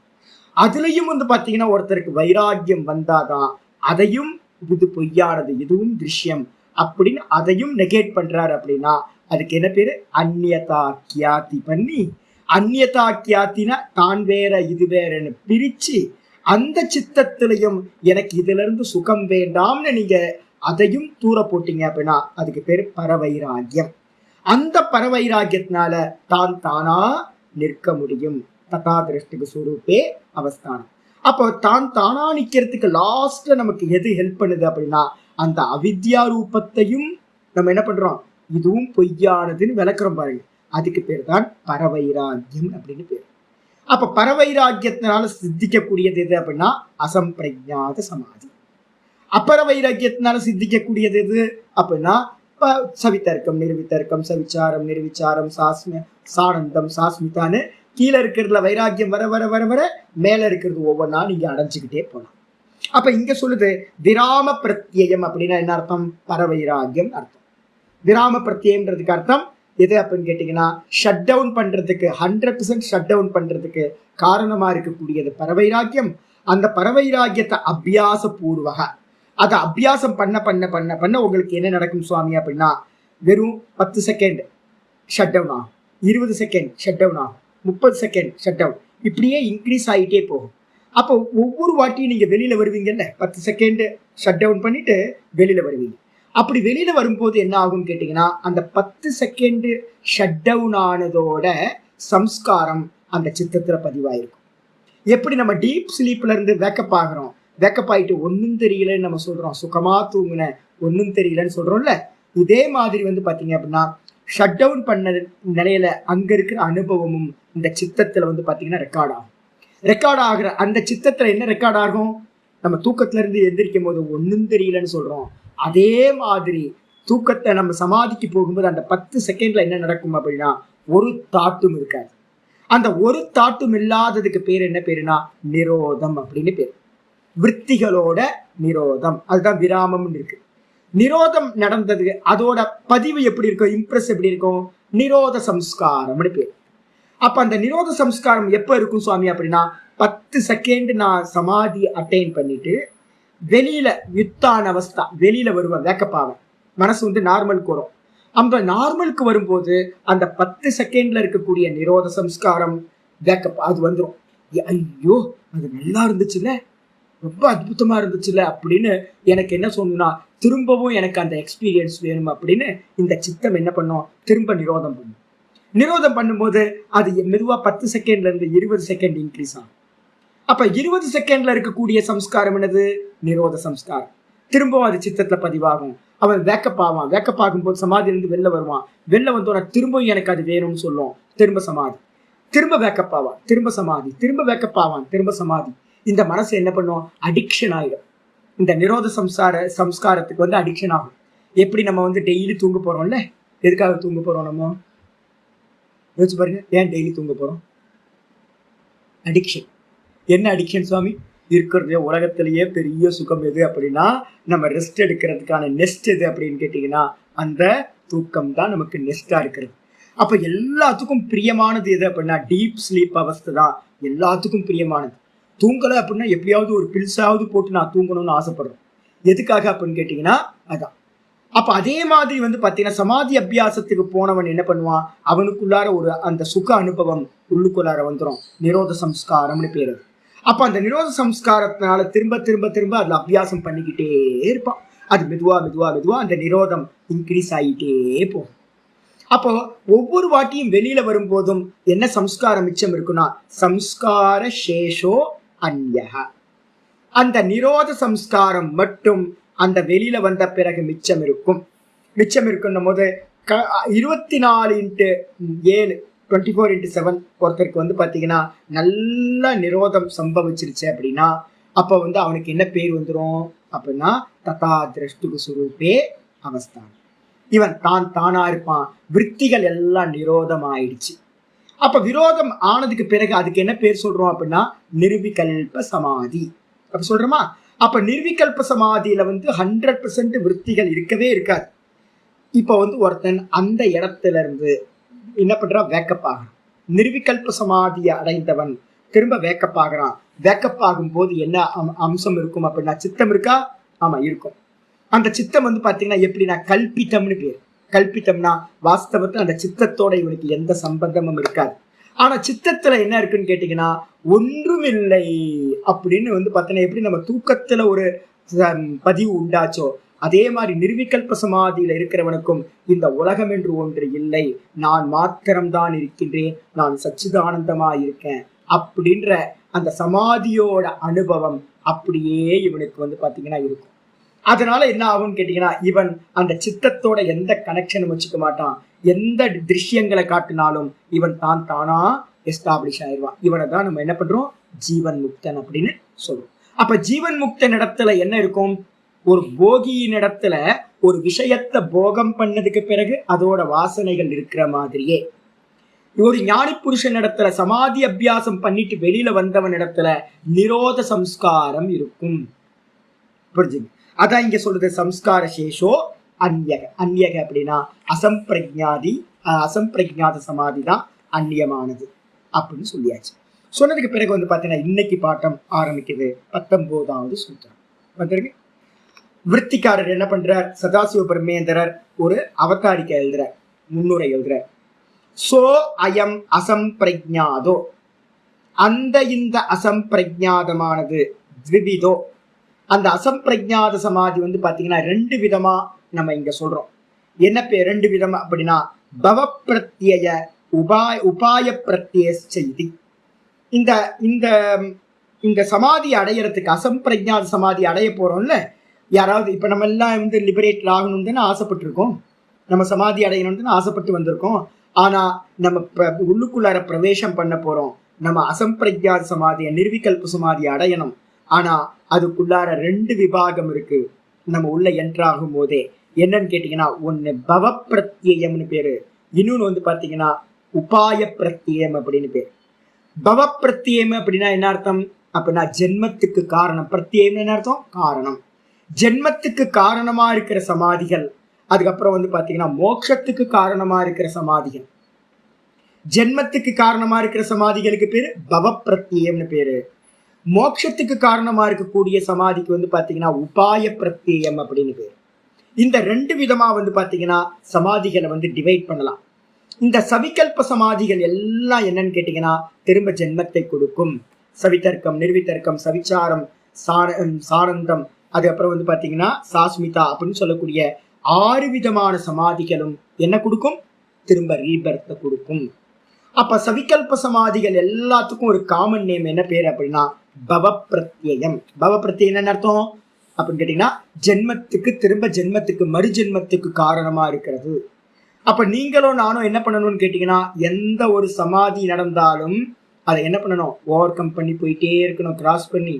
அதுலயும் வந்து பாத்தீங்கன்னா ஒருத்தருக்கு வைராக்கியம் வந்தாதான் அதையும் இது பொய்யானது இதுவும் திருஷ்யம் அப்படின்னு அதையும் நெகேட் பண்றாரு அப்படின்னா அதுக்கு என்ன பேரு? அந்நியதா கியாதி பண்ணி, அந்நியதா கியாத்தினா தான் வேற இது வேறன்னு பிரிச்சு அந்த சித்தத்திலையும் எனக்கு இதுல இருந்து சுகம் வேண்டாம்னு நீங்க அதையும் தூர போட்டீங்க அப்படின்னா அதுக்கு பேரு பரவைராகியம். அந்த பரவைராகியத்தினால தான் தானா நிற்க முடியும். ததா திருஷ்டிக்கு சுரூபே அவஸ்தானம். அப்போ தான் தானா நிக்கிறதுக்கு லாஸ்ட்ல நமக்கு எது ஹெல்ப் பண்ணுது அப்படின்னா அந்த அவித்யா ரூபத்தையும் நம்ம என்ன பண்றோம்? இதுவும் பொய்யானதுன்னு விளக்குறோம் பாருங்க. அதுக்கு பேர் தான் பரவைராகியம் அப்படின்னு பேர். அப்ப பரவைராகியத்தினால சித்திக்கக்கூடியது எது அப்படின்னா அசம்பிரஜாத சமாதி. அப்பர வைராக்கியத்தினால சித்திக்கக்கூடியது எது அப்படின்னா சவித்தர்க்கம் நிர்வித்தர்க்கம் சவிச்சாரம் நிர்விச்சாரம் சானந்தம் சாஸ்மிதான்னு கீழே இருக்கிறதுல வைராக்கியம் வர வர வர வர மேல இருக்கிறது ஒவ்வொன்றா நீங்க அடைஞ்சுக்கிட்டே போகலாம். அப்ப இங்க சொல்லுது விராம பிரத்யம் அப்படின்னா என்ன அர்த்தம்? பரவைராகியம் அர்த்தம். விராம பிரத்யம்ன்றதுக்கு அர்த்தம் எது அப்படின்னு கேட்டீங்கன்னா ஷட் டவுன் பண்றதுக்கு 100% ஷட் டவுன் பண்றதுக்கு காரணமா இருக்கக்கூடியது பரவைராக்கியம். அந்த பரவைராக்கியத்தை அபியாச பூர்வக அதை அபியாசம் பண்ண பண்ண பண்ண பண்ண உங்களுக்கு என்ன நடக்கும் சுவாமி அப்படின்னா வெறும் 10 செகண்ட் ஷட் டவுன் ஆகும், 20 செகண்ட் ஷட் டவுன் ஆகும், 30 செகண்ட் ஷட் டவுன், இப்படியே இன்க்ரீஸ் ஆகிட்டே போகும். அப்போ ஒவ்வொரு வாட்டியும் நீங்க வெளியில வருவீங்கல்ல, 10 செகண்ட் ஷட் டவுன் பண்ணிட்டு வெளியில வருவீங்க. அப்படி வெளியில வரும்போது என்ன ஆகும் கேட்டீங்கன்னா அந்த 10 செகண்ட் ஷட் டவுன் ஆனதோட சம்ஸ்காரம் அந்த சித்தத்துல பதிவாயிருக்கும். எப்படி நம்ம டீப் ஸ்லீப்ல இருந்து வேக்கப் ஆகிறோம், வேக்கப் ஆயிட்டு ஒன்னும் தெரியலன்னு நம்ம சொல்றோம், சுகமா தூங்குன ஒன்னும் தெரியலன்னு சொல்றோம்ல, இதே மாதிரி வந்து பாத்தீங்க அப்படின்னா ஷட் டவுன் பண்ண நிலையில அங்க இருக்கிற அனுபவமும் இந்த சித்தத்துல வந்து பாத்தீங்கன்னா ரெக்கார்ட் ஆகும். ரெக்கார்ட் ஆகிற அந்த சித்தத்துல என்ன ரெக்கார்ட் ஆகும்? நம்ம தூக்கத்துல இருந்து எந்திரிக்கும் போது ஒன்னும் தெரியலன்னு சொல்றோம், அதே மாதிரி தூக்கத்தை நம்ம சமாதிக்கு போகும்போது அந்த 10 செகண்ட்ல என்ன நடக்கும் அப்படின்னா ஒரு தாட்டும் இருக்காது. அந்த ஒரு தாட்டும் இல்லாததுக்கு பேர் என்ன பேருனா நிரோதம் அப்படின்னு பேர். விற்த்திகளோட நிரோதம், அதுதான் விராமம் இருக்கு. நிரோதம் நடந்தது அதோட பதிவு எப்படி இருக்கும், இம்ப்ரெஸ் எப்படி இருக்கும்? நிரோத சம்ஸ்காரம்னு பேர். அப்ப அந்த நிரோத சம்ஸ்காரம் எப்ப இருக்கும் சுவாமி அப்படின்னா 10 செகண்ட் நான் சமாதி அட்டைன் பண்ணிட்டு வெளியில யுத்தான அவஸ்தா வெளியில வருவேன், வேக்கப் ஆவேன், மனசு வந்து நார்மலுக்கு வரும். அந்த நார்மலுக்கு வரும்போது அந்த 10 செகண்ட்ல இருக்கக்கூடிய நிரோத சம்ஸ்காரம் வேக்கப் அது வந்துடும். ஐயோ அது நல்லா இருந்துச்சுல்ல, ரொம்ப அற்புதமா இருந்துச்சுல்ல அப்படின்னு எனக்கு என்ன சொல்லணும்னா திரும்பவும் எனக்கு அந்த எக்ஸ்பீரியன்ஸ் வேணும் அப்படின்னு இந்த சித்தம் என்ன பண்ணும்? திரும்ப நிரோதம் பண்ணும். நிரோதம் பண்ணும்போது அது மெதுவா 10 செகண்ட்ல இருந்து 20 செகண்ட் இன்க்ரீஸ் ஆகும். அப்ப 20 செகண்ட்ல இருக்கக்கூடிய சம்ஸ்காரம் என்னது? நிரோத சம்ஸ்காரம். திரும்பவும் அது சித்தத்துல பதிவாகும். அவன் வேக்கப் ஆவான், வேக்கப் ஆகும்போது சமாதியிலிருந்து வெளில வருவான், வெளில வந்தோட திரும்பவும் எனக்கு அது வேணும்னு சொல்லுவோம், திரும்ப சமாதி, திரும்ப வேக்கப் ஆவான், திரும்ப சமாதி, திரும்ப வேக்கப் ஆவான், திரும்ப சமாதி. இந்த மனசு என்ன பண்ணும்? அடிக்ஷன் ஆயிடும். இந்த நிரோத சம்ஸ்காரத்துக்கு வந்து அடிக்ஷன் ஆகும். எப்படி நம்ம வந்து டெய்லி தூங்க போறோம்ல, எதுக்காக தூங்க போறோம்? நம்ம யோசிச்சு பாருங்க, ஏன் டெய்லி தூங்க போறோம்? அடிக்ஷன். என்ன அடிக்ஷன் சுவாமி? இருக்கிறதே உலகத்திலேயே பெரிய சுகம் எது அப்படின்னா நம்ம ரெஸ்ட் எடுக்கிறதுக்கான நெஸ்ட் எது அப்படின்னு கேட்டீங்கன்னா அந்த தூக்கம் தான் நமக்கு நெஸ்டா இருக்கிறது. அப்ப எல்லாத்துக்கும் பிரியமானது எது அப்படின்னா டீப் ஸ்லீப் அவஸ்தை தான் எல்லாத்துக்கும் பிரியமானது. தூங்கலை அப்படின்னா எப்படியாவது ஒரு பில்ஸாவது போட்டு நான் தூங்கணும்னு ஆசைப்படுறேன். எதுக்காக அப்படின்னு கேட்டீங்கன்னா அதான். அப்ப அதே மாதிரி வந்து பாத்தீங்கன்னா சமாதி அபியாசத்துக்கு போனவன் என்ன பண்ணுவான், அவனுக்குள்ளார ஒரு அந்த சுக அனுபவம் உள்ளுக்குள்ளார வந்துடும். நிரோத சம்ஸ்காரம்னு பேரு. அப்ப அந்த நிரோத சம்ஸ்காரத்தினால திரும்ப திரும்ப திரும்ப அதுல அபியாசம் பண்ணிக்கிட்டே இருப்பான். அது மெதுவா மெதுவா மெதுவா அந்த நிரோதம் இன்க்ரீஸ் ஆகிட்டே போகும். அப்போ ஒவ்வொரு வாட்டியும் வெளியில வரும்போதும் என்ன சம்ஸ்காரம் மிச்சம் இருக்குன்னா, சம்ஸ்கார சேஷோ அந்யஹ. அந்த நிரோத சம்ஸ்காரம் மட்டும் அந்த வெளியில வந்த பிறகு மிச்சம் இருக்கும். மிச்சம் இருக்குன்னும் போது 24x7 24x7 ஒருத்தருக்கு வந்து பாத்தீங்கன்னா நல்ல நிரோதம் சம்பவிச்சிருச்சு அப்படின்னா, அப்ப வந்து அவனுக்கு என்ன பேர் வந்துடும் அப்படின்னா, ததா திரஷ்டு சுரூபே அவஸ்தான். இவன் தான் தானா இருப்பான். விற்த்திகள் எல்லாம் நிரோதம் ஆயிடுச்சு. அப்ப விரோதம் ஆனதுக்கு பிறகு அதுக்கு என்ன பேர் சொல்றோம் அப்படின்னா, நிர்விகல்ப சமாதி அப்ப சொல்றோமா. அப்ப நிர்விகல்ப சமாதியில வந்து 100% விற்த்திகள் இருக்கவே இருக்காது. இப்ப வந்து ஒருத்தன் அந்த இடத்துல இருந்து என்ன பண்றான், வேக்கப் ஆகிறான். நிர்விகல்ப சமாதியை அடைந்தவன் திரும்ப வேக்கப் ஆகிறான். வேக்கப் ஆகும் போது என்ன அம்சம் இருக்கும் அப்படின்னா, சித்தம் இருக்கா? ஆமா இருக்கும். அந்த சித்தம் வந்து பாத்தீங்கன்னா எப்படின்னா கல்பித்தம்னு பேர். கல்பித்தம்னா வாஸ்தவத்துல அந்த சித்தத்தோட இவனுக்கு எந்த சம்பந்தமும் இருக்காது. ஆனா சித்தத்துல என்ன இருக்குன்னு கேட்டீங்கன்னா ஒன்றும் இல்லை அப்படின்னு வந்து பாத்தீங்கன்னா, எப்படி நம்ம தூக்கத்துல ஒரு பதிவு உண்டாச்சோ அதே மாதிரி நிர்விகல்ப சமாதியில இருக்கிறவனுக்கும் இந்த உலகம் என்று ஒன்று இல்லை, நான் மாத்திரம்தான் இருக்கின்றேன், நான் சச்சிதானந்தமா இருக்கேன் அப்படின்ற அந்த சமாதியோட அனுபவம் அப்படியே இவனுக்கு வந்து பாத்தீங்கன்னா இருக்கும். அதனால என்ன ஆகும்னு கேட்டீங்கன்னா, இவன் அந்த சித்தத்தோட எந்த கனெக்ஷனும் வச்சுக்க மாட்டான். எந்த திருஷ்யங்களை காட்டினாலும் இவன் தான் தானா எஸ்டாப்ளிஷ் ஆயிடுவான். இவனை தான் நம்ம என்ன பண்றோம், ஜீவன் முக்தன் அப்படின்னு சொல்றோம். அப்ப ஜீவன் முக்தன் இடத்துல என்ன இருக்கும், ஒரு போகியின் இடத்துல ஒரு விஷயத்தை போகம் பண்ணதுக்கு பிறகு அதோட வாசனைகள் இருக்கிற மாதிரியே ஒரு ஞானி புருஷன் இடத்துல சமாதி அபியாசம் பண்ணிட்டு வெளியில வந்தவன் இடத்துல நிரோத சம்ஸ்காரம் இருக்கும். புரிஞ்சுங்க? அதான் இங்க சொல்றது சம்ஸ்கார சேஷோ அந்யக. அந்யக அப்படின்னா அசம்பிரஜாத சமாதி தான் அந்நியமானது அப்படின்னு சொல்லியாச்சு. சொன்னதுக்கு பிறகு வந்து பாத்தீங்கன்னா இன்னைக்கு பாட்டம் ஆரம்பிக்குது. 19வது சூத்திரம் வந்துருக்கு. விற்த்திக்காரர் என்ன பண்றார், சதாசிவ பிரம்மேந்திரர் ஒரு அவதாரிக்க எழுதுறார், முன்னுரை எழுதுறார். சோ அயம் அசம்பிரஜாதோ, அந்த இந்த அசம்பிரஜாதமானது த்விவிதோ. அந்த அசம்பிரஜாத சமாதி வந்து பாத்தீங்கன்னா 2 விதமா நம்ம இங்க சொல்றோம். என்ன பேர் 2 விதமா அப்படின்னா, பவ பிரத்யய உபாய பிரத்யய செய்தி. இந்த இந்த இந்த சமாதி அடையறதுக்கு, அசம்பிரஜாத சமாதி அடைய போறோம்ல, யாராவது இப்ப நம்ம எல்லாம் வந்து லிபரேட் ஆகணும்னு தானே ஆசைப்பட்டு இருக்கோம், நம்ம சமாதி அடையணும்னு ஆசைப்பட்டு வந்திருக்கோம். ஆனா நம்ம உள்ளுக்குள்ளார பிரவேசம் பண்ண போறோம். நம்ம அசம்பிரஜாத சமாதியை நிர்விகல்ப சமாதியை அடையணும். ஆனா அதுக்குள்ளார 2 விபாகம் இருக்கு நம்ம உள்ள என்ட்ராகும் போதே. என்னன்னு கேட்டீங்கன்னா, ஒண்ணு பவ பிரத்யயம்னு பேரு, இன்னொன்னு வந்து பாத்தீங்கன்னா உபாய பிரத்யம் அப்படின்னு பேரு. பவ பிரத்யம் அப்படின்னா என்ன அர்த்தம் அப்படின்னா, ஜென்மத்துக்கு காரணம். பிரத்யம் என்ன அர்த்தம், காரணம். ஜென்மத்துக்கு காரணமா இருக்கிற சமாதிகள். அதுக்கப்புறம் வந்து பாத்தீங்கன்னா மோட்சத்துக்கு காரணமா இருக்கிற சமாதிகள். ஜென்மத்துக்கு காரணமா இருக்கிற சமாதிகளுக்கு பேரு பவ பிரத்யம்னு பேரு. மோட்சத்துக்கு காரணமா இருக்கக்கூடிய சமாதிக்கு வந்து பாத்தீங்கன்னா உபாய பிரத்யம் அப்படின்னு பேரு. இந்த 2 விதமா வந்து பாத்தீங்கன்னா சமாதிகளை வந்து டிவைட் பண்ணலாம். இந்த சவிகல்ப சமாதிகள் எல்லாம் என்னன்னு கேட்டீங்கன்னா திரும்ப ஜென்மத்தை கொடுக்கும். சவிதர்க்கம், நிர்விதர்க்கம், சவிச்சாரம், சானந்தம், அதுக்கப்புறம் வந்து பாத்தீங்கன்னா சாஸ்மிதா அப்படின்னு சொல்லக்கூடிய 6 விதமான சமாதிகளும் என்ன கொடுக்கும், திரும்ப ரீபர்த்தை கொடுக்கும். அப்ப சவிகல்ப சமாதிகள் எல்லாத்துக்கும் ஒரு காமன் நேம் என்ன பேர் அப்படின்னா பவ பிரத்யம். பவ பிரத்யம் என்ன அர்த்தம் அப்படின்னு கேட்டீங்கன்னா, ஜென்மத்துக்கு திரும்ப ஜென்மத்துக்கு மறுஜென்மத்துக்கு காரணமா இருக்கிறது. அப்ப நீங்களும் நானும் என்ன பண்ணணும்னு கேட்டீங்கன்னா, எந்த ஒரு சமாதி நடந்தாலும் அதை என்ன பண்ணணும், ஓவர் கம் பண்ணி போயிட்டே இருக்கணும், கிராஸ் பண்ணி.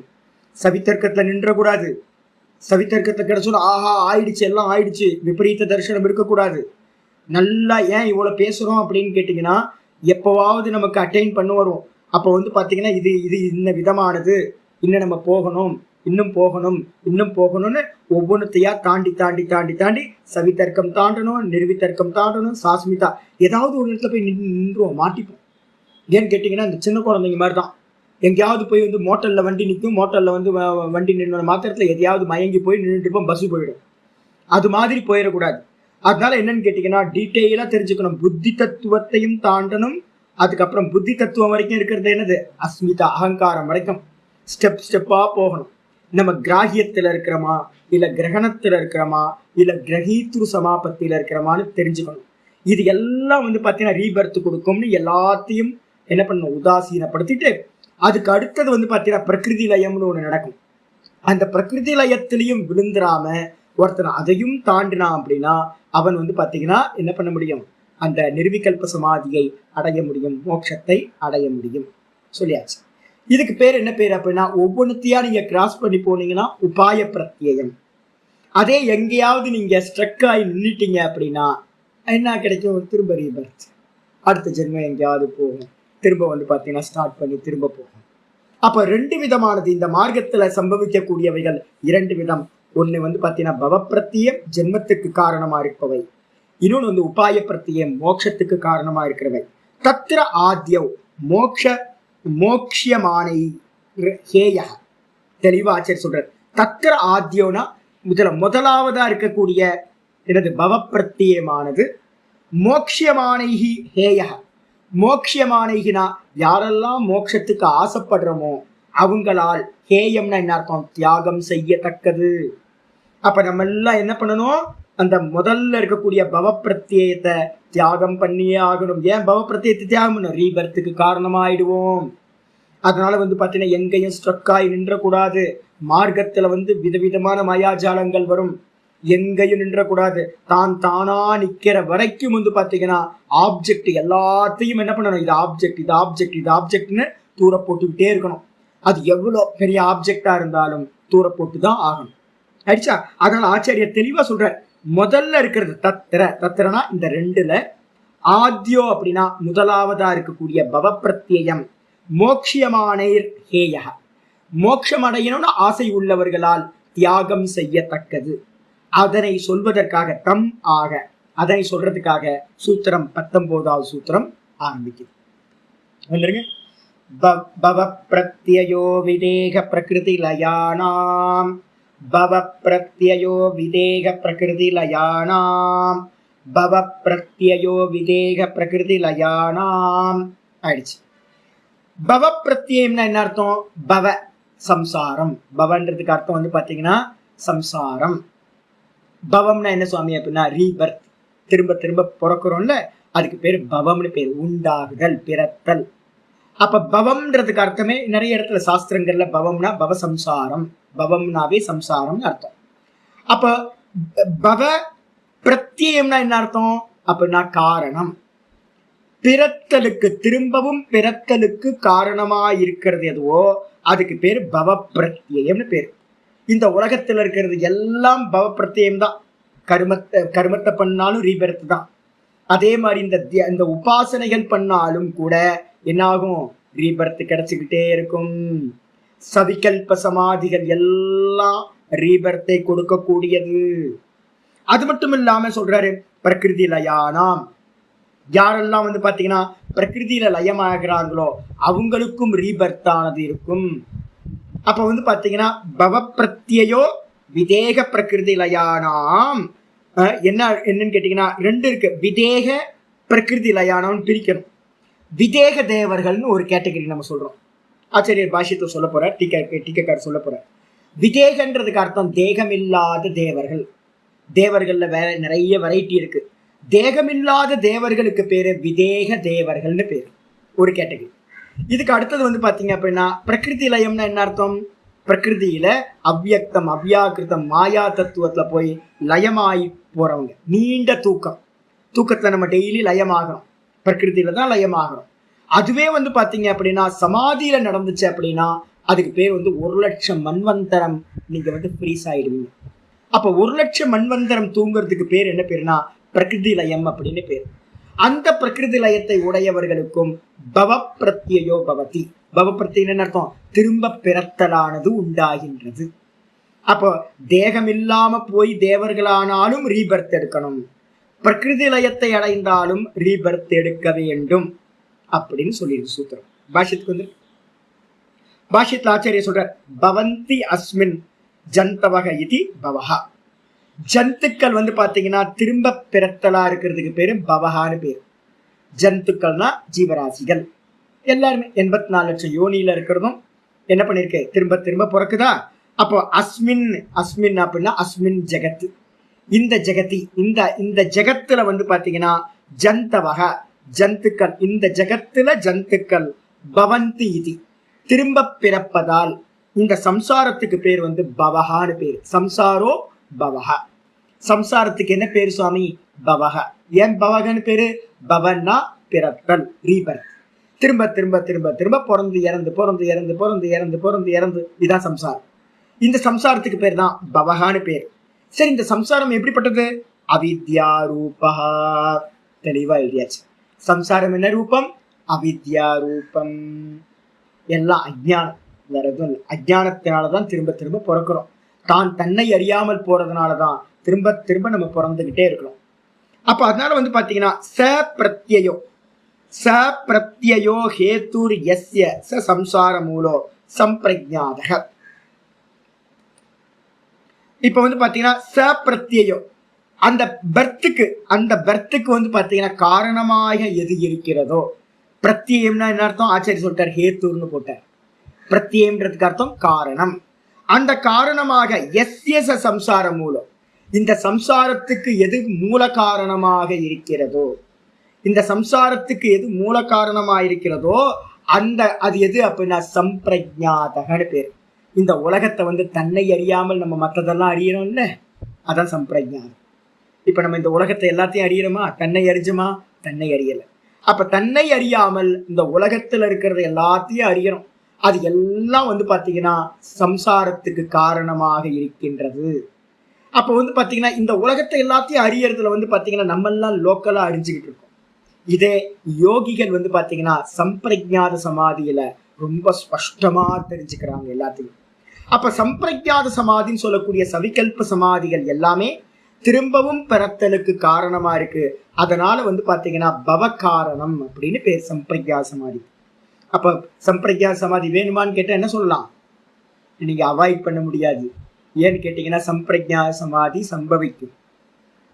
சவித்தர்க்கத்துல நின்றக்கூடாது. சவித்தர்க்கத்தை கிடைச்சோம் ஆஹா ஆயிடுச்சு எல்லாம் ஆயிடுச்சு விபரீத தரிசனம் இருக்கக்கூடாது. நல்லா ஏன் இவ்வளவு பேசுறோம் அப்படின்னு கேட்டீங்கன்னா, எப்பவாவது நமக்கு அட்டைன் பண்ண வரும். அப்போ வந்து பாத்தீங்கன்னா இது இது இந்த விதமானது, இன்னும் நம்ம போகணும், இன்னும் போகணும், இன்னும் போகணும்னு ஒவ்வொன்றுத்தையா தாண்டி தாண்டி தாண்டி தாண்டி சவிதர்க்கம் தாண்டணும், நிர்விதர்க்கம் தாண்டணும், சாஸ்மிதா ஏதாவது ஒரு இடத்துல போய் நின்றுவோம், மாட்டிப்போம். ஏன்னு கேட்டீங்கன்னா இந்த சின்ன குழந்தைங்க மாதிரி தான். எங்கேயாவது போய் வந்து மோட்டல்ல வண்டி நிற்கும், மோட்டல்ல வந்து வண்டி நின்று மாத்திரத்துல எதையாவது மயங்கி போய் நின்றுட்டு இருப்போம், பஸ் போயிடும். அது மாதிரி போயிடக்கூடாது. அதனால என்னன்னு கேட்டீங்கன்னா டீட்டெயிலா தெரிஞ்சுக்கணும். புத்தி தத்துவத்தையும் தாண்டணும். அதுக்கப்புறம் புத்தி தத்துவம் வரைக்கும் இருக்கிறது என்னது, அஸ்மிதா அகங்காரம் வரைக்கும் ஸ்டெப்பா போகணும். நம்ம கிராகியத்துல இருக்கிறோமா, இல்ல கிரகணத்துல இருக்கிறோமா, இல்ல கிரகீத்ரு சமாபத்தியில இருக்கிறோமான்னு தெரிஞ்சுக்கணும். இது எல்லாம் பாத்தீங்கன்னா ரீபர்த் கொடுக்கும்னு எல்லாத்தையும் என்ன பண்ணணும், உதாசீனப்படுத்திட்டு அதுக்கு அடுத்தது பாத்தீங்கன்னா பிரகிருதி லயம்னு ஒண்ணு நடக்கும். அந்த பிரகிருதி லயத்திலையும் விழுந்துராம ஒருத்தன் அதையும் தாண்டினான் அப்படின்னா அவன் பாத்தீங்கன்னா என்ன பண்ண முடியும், அந்த நிர்விகல்ப சமாதியை அடைய முடியும், மோட்சத்தை அடைய முடியும். சொல்லியாச்சு. இதுக்கு பேர் என்ன பேர் அப்படின்னா, ஒவ்வொன்றுத்தையா நீங்க கிராஸ் பண்ணி போனீங்கன்னா உபாய பிரத்யேகம். அதே எங்கேயாவது நீங்க ஸ்ட்ரக் ஆகி நின்றுட்டீங்க அப்படின்னா என்ன கிடைக்கும், திரும்ப ரீபர்த், அடுத்த ஜென்மம் எங்கேயாவது போகும், திரும்ப பாத்தீங்கன்னா ஸ்டார்ட் பண்ணி திரும்ப போகும். அப்ப ரெண்டு விதமானது இந்த மார்க்கத்துல சம்பவிக்கக்கூடியவைகள், இரண்டு விதம். ஒண்ணு பாத்தீங்கன்னா பவப்பிரத்தியம், ஜென்மத்துக்கு காரணமா இருப்பவை. இன்னொன்னு உபாய பிரத்தியம், மோட்சத்துக்கு காரணமா இருக்கிறவை. தத்திர ஆத்யவ் மோக்ஷியமானை ஹேய. தெளிவா ஆச்சரிய சொல்றார். தத்திர ஆத்யோனா முதலாவதா இருக்கக்கூடிய எனது பவப்பிரத்தியமானது, மோக்ஷியமானைஹி ஹேய. மோக்ஷியமானைகினா யாரெல்லாம் மோட்சத்துக்கு ஆசைப்படுறோமோ அவங்களால், ஹேயம்னா என்ன அர்த்தம், தியாகம் செய்யத்தக்கது. அப்ப நம்ம எல்லாம் என்ன பண்ணணும், அந்த முதல்ல இருக்கக்கூடிய பவப்பிரத்தியத்தை தியாகம் பண்ணியே ஆகணும். ஏன் பவப்பிரத்தியத்தை தியாகம் பண்ணணும், ரீபர்த்துக்கு காரணமாயிடுவோம். அதனால பாத்தீங்கன்னா எங்கேயும் ஸ்ட்ரக் ஆகி நின்றக்கூடாது. மார்க்கத்துல விதவிதமான மாயாஜாலங்கள் வரும், எங்கேயும் நின்றக்கூடாது. தானா நிக்கிற வரைக்கும் பாத்தீங்கன்னா ஆப்ஜெக்ட் எல்லாத்தையும் என்ன பண்ணணும், இது ஆப்ஜெக்ட், இது ஆப்ஜெக்ட், இது ஆப்ஜெக்ட்னு தூர போட்டுக்கிட்டே இருக்கணும். அது எவ்வளவு பெரிய ஆப்ஜெக்டா இருந்தாலும் தூர போட்டுதான் ஆகணும். ஆயிடுச்சா? அதனால ஆச்சாரியர் தெளிவா சொல்ற, முதல்ல இருக்கிறது தத்திரனா இந்த ரெண்டுல, ஆத்யோ அப்படின்னா முதலாவதா இருக்கக்கூடிய பவப்பிரத்யம், மோக்ஷியமானேர் ஹேய. மோட்சம் அடையணும்னு ஆசை உள்ளவர்களால் தியாகம் செய்யத்தக்கது. அதனை சொல்வதற்காக தம் ஆக, அதனை சொல்றதுக்காக சூத்திரம் 19வது சூத்திரம் ஆரம்பிக்குது. வந்துருங்க. பவ பிரத்யயோ விதேக பிரகிருதி லயானாம், பவ பிரத்யயோ விதேக பிரகிருதி லயானாம், பவ பிரத்யயோ விதேக பிரகிருதி லயானாம் ஆயிடுச்சு. பவ பிரத்யம்னா என்ன அர்த்தம், பவ சம்சாரம். பவன்றதுக்கு அர்த்தம் பாத்தீங்கன்னா சம்சாரம். பவம்னா என்ன சுவாமி அப்படின்னா ரீபர்த், திரும்ப திரும்ப பிறக்கிறோம்ல, அதுக்கு பேரு பவம்னு பேரு, உண்டாகுதல், பிறத்தல். அப்ப பவம்ன்றதுக்கு அர்த்தமே நிறைய இடத்துல சாஸ்திரங்கள்ல பவம்னா பவ சம்சாரம், பவம்னாவே சம்சாரம் அர்த்தம். அப்ப பவ பிரத்யம்னா என்ன அர்த்தம் அப்படின்னா காரணம். பிறத்தலுக்கு, திரும்பவும் பிறத்தலுக்கு காரணமா இருக்கிறது எதுவோ அதுக்கு பேரு பவ பிரத்யம்னு பேரு. இந்த உலகத்துல இருக்கிறது எல்லாம் பவ பிரத்யம் தான். கர்மத்தை பண்ணாலும் ரீபெர்த் தான். அதே மாதிரி இந்த உபாசனைகள் பண்ணாலும் கூட என்னாகும், ரீபர்த் கிடைச்சுக்கிட்டே இருக்கும். சவிகல்ப சமாதிகள் எல்லாம் ரீபர்த்தை கொடுக்கக்கூடியது. அது மட்டும் இல்லாம சொல்றாரு பிரகிருதி லயானாம். யாரெல்லாம் பாத்தீங்கன்னா பிரகிருதியில லயமாகிறாங்களோ அவங்களுக்கும் ரீபர்த் ஆனது இருக்கும். அப்ப பாத்தீங்கன்னா பவ பிரத்யயோ விதேக பிரகிருதி லயானாம். என்னன்னு கேட்டீங்கன்னா ரெண்டு இருக்கு, விதேக பிரகிருதி லயானம் பிரிக்கணும். விதேக தேவர்கள்னு ஒரு கேட்டகரி நம்ம சொல்றோம். ஆச்சாரியர் பாஷ்யத்தை சொல்ல போற, டீக்கார் சொல்ல போற. விதேகன்றதுக்கு அர்த்தம் தேகமில்லாத தேவர்கள். தேவர்கள்ல வேற நிறைய வெரைட்டி இருக்கு. தேகமில்லாத தேவர்களுக்கு பேரு விதேக தேவர்கள்னு பேரு, ஒரு கேட்டகரி. இதுக்கு அடுத்தது பாத்தீங்க அப்படின்னா பிரகிருதி லயம்னா என்ன அர்த்தம், பிரகிருதியில அவ்வியக்தம் அவ்யாக்கிருத்தம் மாயா தத்துவத்துல போய் லயமாயி போறவங்க. நீண்ட தூக்கத்துல நம்ம டெய்லி லயமாகணும், பிரகிருதியில தான் லயமாகணும். அதுவே பாத்தீங்க அப்படின்னா சமாதியில நடந்துச்சு அப்படின்னா அதுக்கு பேர் 1,00,000 மன்வந்தரம் நீங்க ஃப்ரீஸ் ஆயிடுவீங்க. அப்ப 1,00,000 மன்வந்தரம் தூங்குறதுக்கு பேர் என்ன பேருனா பிரகிருதி லயம் அப்படின்னு பேர். அந்த பிரகிருதி லயத்தை உடையவர்களுக்கும் பவ பிரத்யயோ பவதி. பவ பிரத்யம் என்ன அர்த்தம், திரும்ப பிறத்தலானது உண்டாகின்றது. அப்போ தேகம் இல்லாம போய் தேவர்களானாலும் ரீபர்த் எடுக்கணும், பிரகிருதி லயத்தை அடைந்தாலும் ரீபர்த் எடுக்க வேண்டும் அப்படின்னு சொல்லியிருக்கு சூத்திரம். பாஷ்யத்துக்கு பாஷ்யத்துல ஆச்சாரிய சொல்ற, பவந்தி அஸ்மின் ஜந்தவக இதி பவஹா. ஜந்துக்கள் வந்து பாத்தீங்கன்னா திரும்ப பிறத்தலா இருக்கிறதுக்கு பேரு பவஹான்னு பேரு. ஜந்துக்கள்னா ஜீவராசிகள் எல்லாருமே 84 லட்சம் யோனியில இருக்கிறதும் என்ன பண்ணிருக்கு, திரும்ப திரும்ப பிறக்குதா. அப்போ அஸ்மின் அஸ்மின் அப்படின்னா அஸ்மின் ஜெகத்து, இந்த ஜெகதி, இந்த ஜெகத்துல வந்து பாத்தீங்கன்னா ஜந்தவக ஜந்துக்கள், இந்த ஜெகத்துல ஜந்துக்கள் பவந்தி இது திரும்ப பிறப்பதால் இந்த சம்சாரத்துக்கு பேர் வந்து பவஹான்னு பேரு. சம்சாரோ பவஹ. சம்சாரத்துக்கு என்ன பேரு சுவாமி? பவஹ. ஏன் பவகன்னு பேரு? பவன்னா பிறத்தல், ரீபர்த். திரும்ப திரும்ப திரும்ப திரும்ப பிறந்து இறந்து பிறந்து இறந்து பிறந்து இறந்து பிறந்து இறந்து, இதுதான் சம்சாரம். இந்த சம்சாரத்துக்கு பேர் தான் பவஹான்னு பேர். சரி, இந்த சம்சாரம் எப்படிப்பட்டது? அவித்யா ரூபா. தெளிவா எழுதியாச்சு. சம்சாரம் என்ன ரூபம்? அவித்யா ரூபம். எல்லாம் அஜ்ஞானம், வேற எதுவும் இல்லை. அஜ்ஞானத்தினாலதான் திரும்ப திரும்ப பிறக்கிறோம். தான் தன்னை அறியாமல் போறதுனாலதான் திரும்ப திரும்ப நம்ம பிறந்துகிட்டே இருக்கிறோம். அப்ப அதனால வந்து பாத்தீங்கன்னா ச பிரத்யயோ, ச பிரத்யயோ ஹேத்துர் யஸ்ய ச சம்சார மூலோ சம்பிரஜாதக. இப்ப வந்து பாத்தீங்கன்னா ச பிரத்யயோ, அந்த பர்த்துக்கு வந்து பாத்தீங்கன்னா காரணமாக எது இருக்கிறதோ. பிரத்யம்னா என்ன அர்த்தம்? ஆச்சாரிய சொல்லிட்டார், ஹேத்துர்னு போட்டார். பிரத்யம்ன்றதுக்கு அர்த்தம் காரணம். அந்த காரணமாக எஸ்ய ச சம்சார மூலம், இந்த சம்சாரத்துக்கு எது மூல காரணமாக இருக்கிறதோ, இந்த சம்சாரத்துக்கு எது மூல காரணமாக இருக்கிறதோ அது எது அப்படின்னா சம்பிரஜாதகன்னு பேர். இந்த உலகத்தை வந்து தன்னை அறியாமல் நம்ம மற்றதெல்லாம் அறியணும்ல, அதான் சம்பிரஜாதம். இப்ப நம்ம இந்த உலகத்தை எல்லாத்தையும் அறியணுமா? தன்னை அறிஞ்சோமா? தன்னை அறியல. அப்ப தன்னை அறியாமல் இந்த உலகத்துல இருக்கிறத எல்லாத்தையும் அறியணும். அது எல்லாம் வந்து பாத்தீங்கன்னா சம்சாரத்துக்கு காரணமாக இருக்கின்றது. அப்ப வந்து பாத்தீங்கன்னா இந்த உலகத்தை எல்லாத்தையும் அறியறதுல வந்து பாத்தீங்கன்னா நம்ம எல்லாம் லோக்கலா அறிஞ்சுக்கிட்டு இருக்கோம். இதே யோகிகள் வந்து பாத்தீங்கன்னா சம்பிரஜாத சமாதியில ரொம்ப ஸ்பஷ்டமா தெரிஞ்சுக்கிறாங்க எல்லாத்தையும். அப்ப சம்பிரஜாத சமாதின்னு சொல்லக்கூடிய சவிகல்ப சமாதிகள் எல்லாமே திரும்பவும் பிறத்தலுக்கு காரணமா இருக்கு. அதனால வந்து பாத்தீங்கன்னா பவகாரணம் அப்படின்னு பேர் சம்பிரஜாத சமாதி. அப்ப சம்பிரஜாத சமாதி வேணுமான்னு கேட்டா என்ன சொல்லலாம்? நீங்க அவாய்ட் பண்ண முடியாது. ஏன்னு கேட்டீங்கன்னா சம்பிரஜாத சமாதி சம்பவிக்கும்.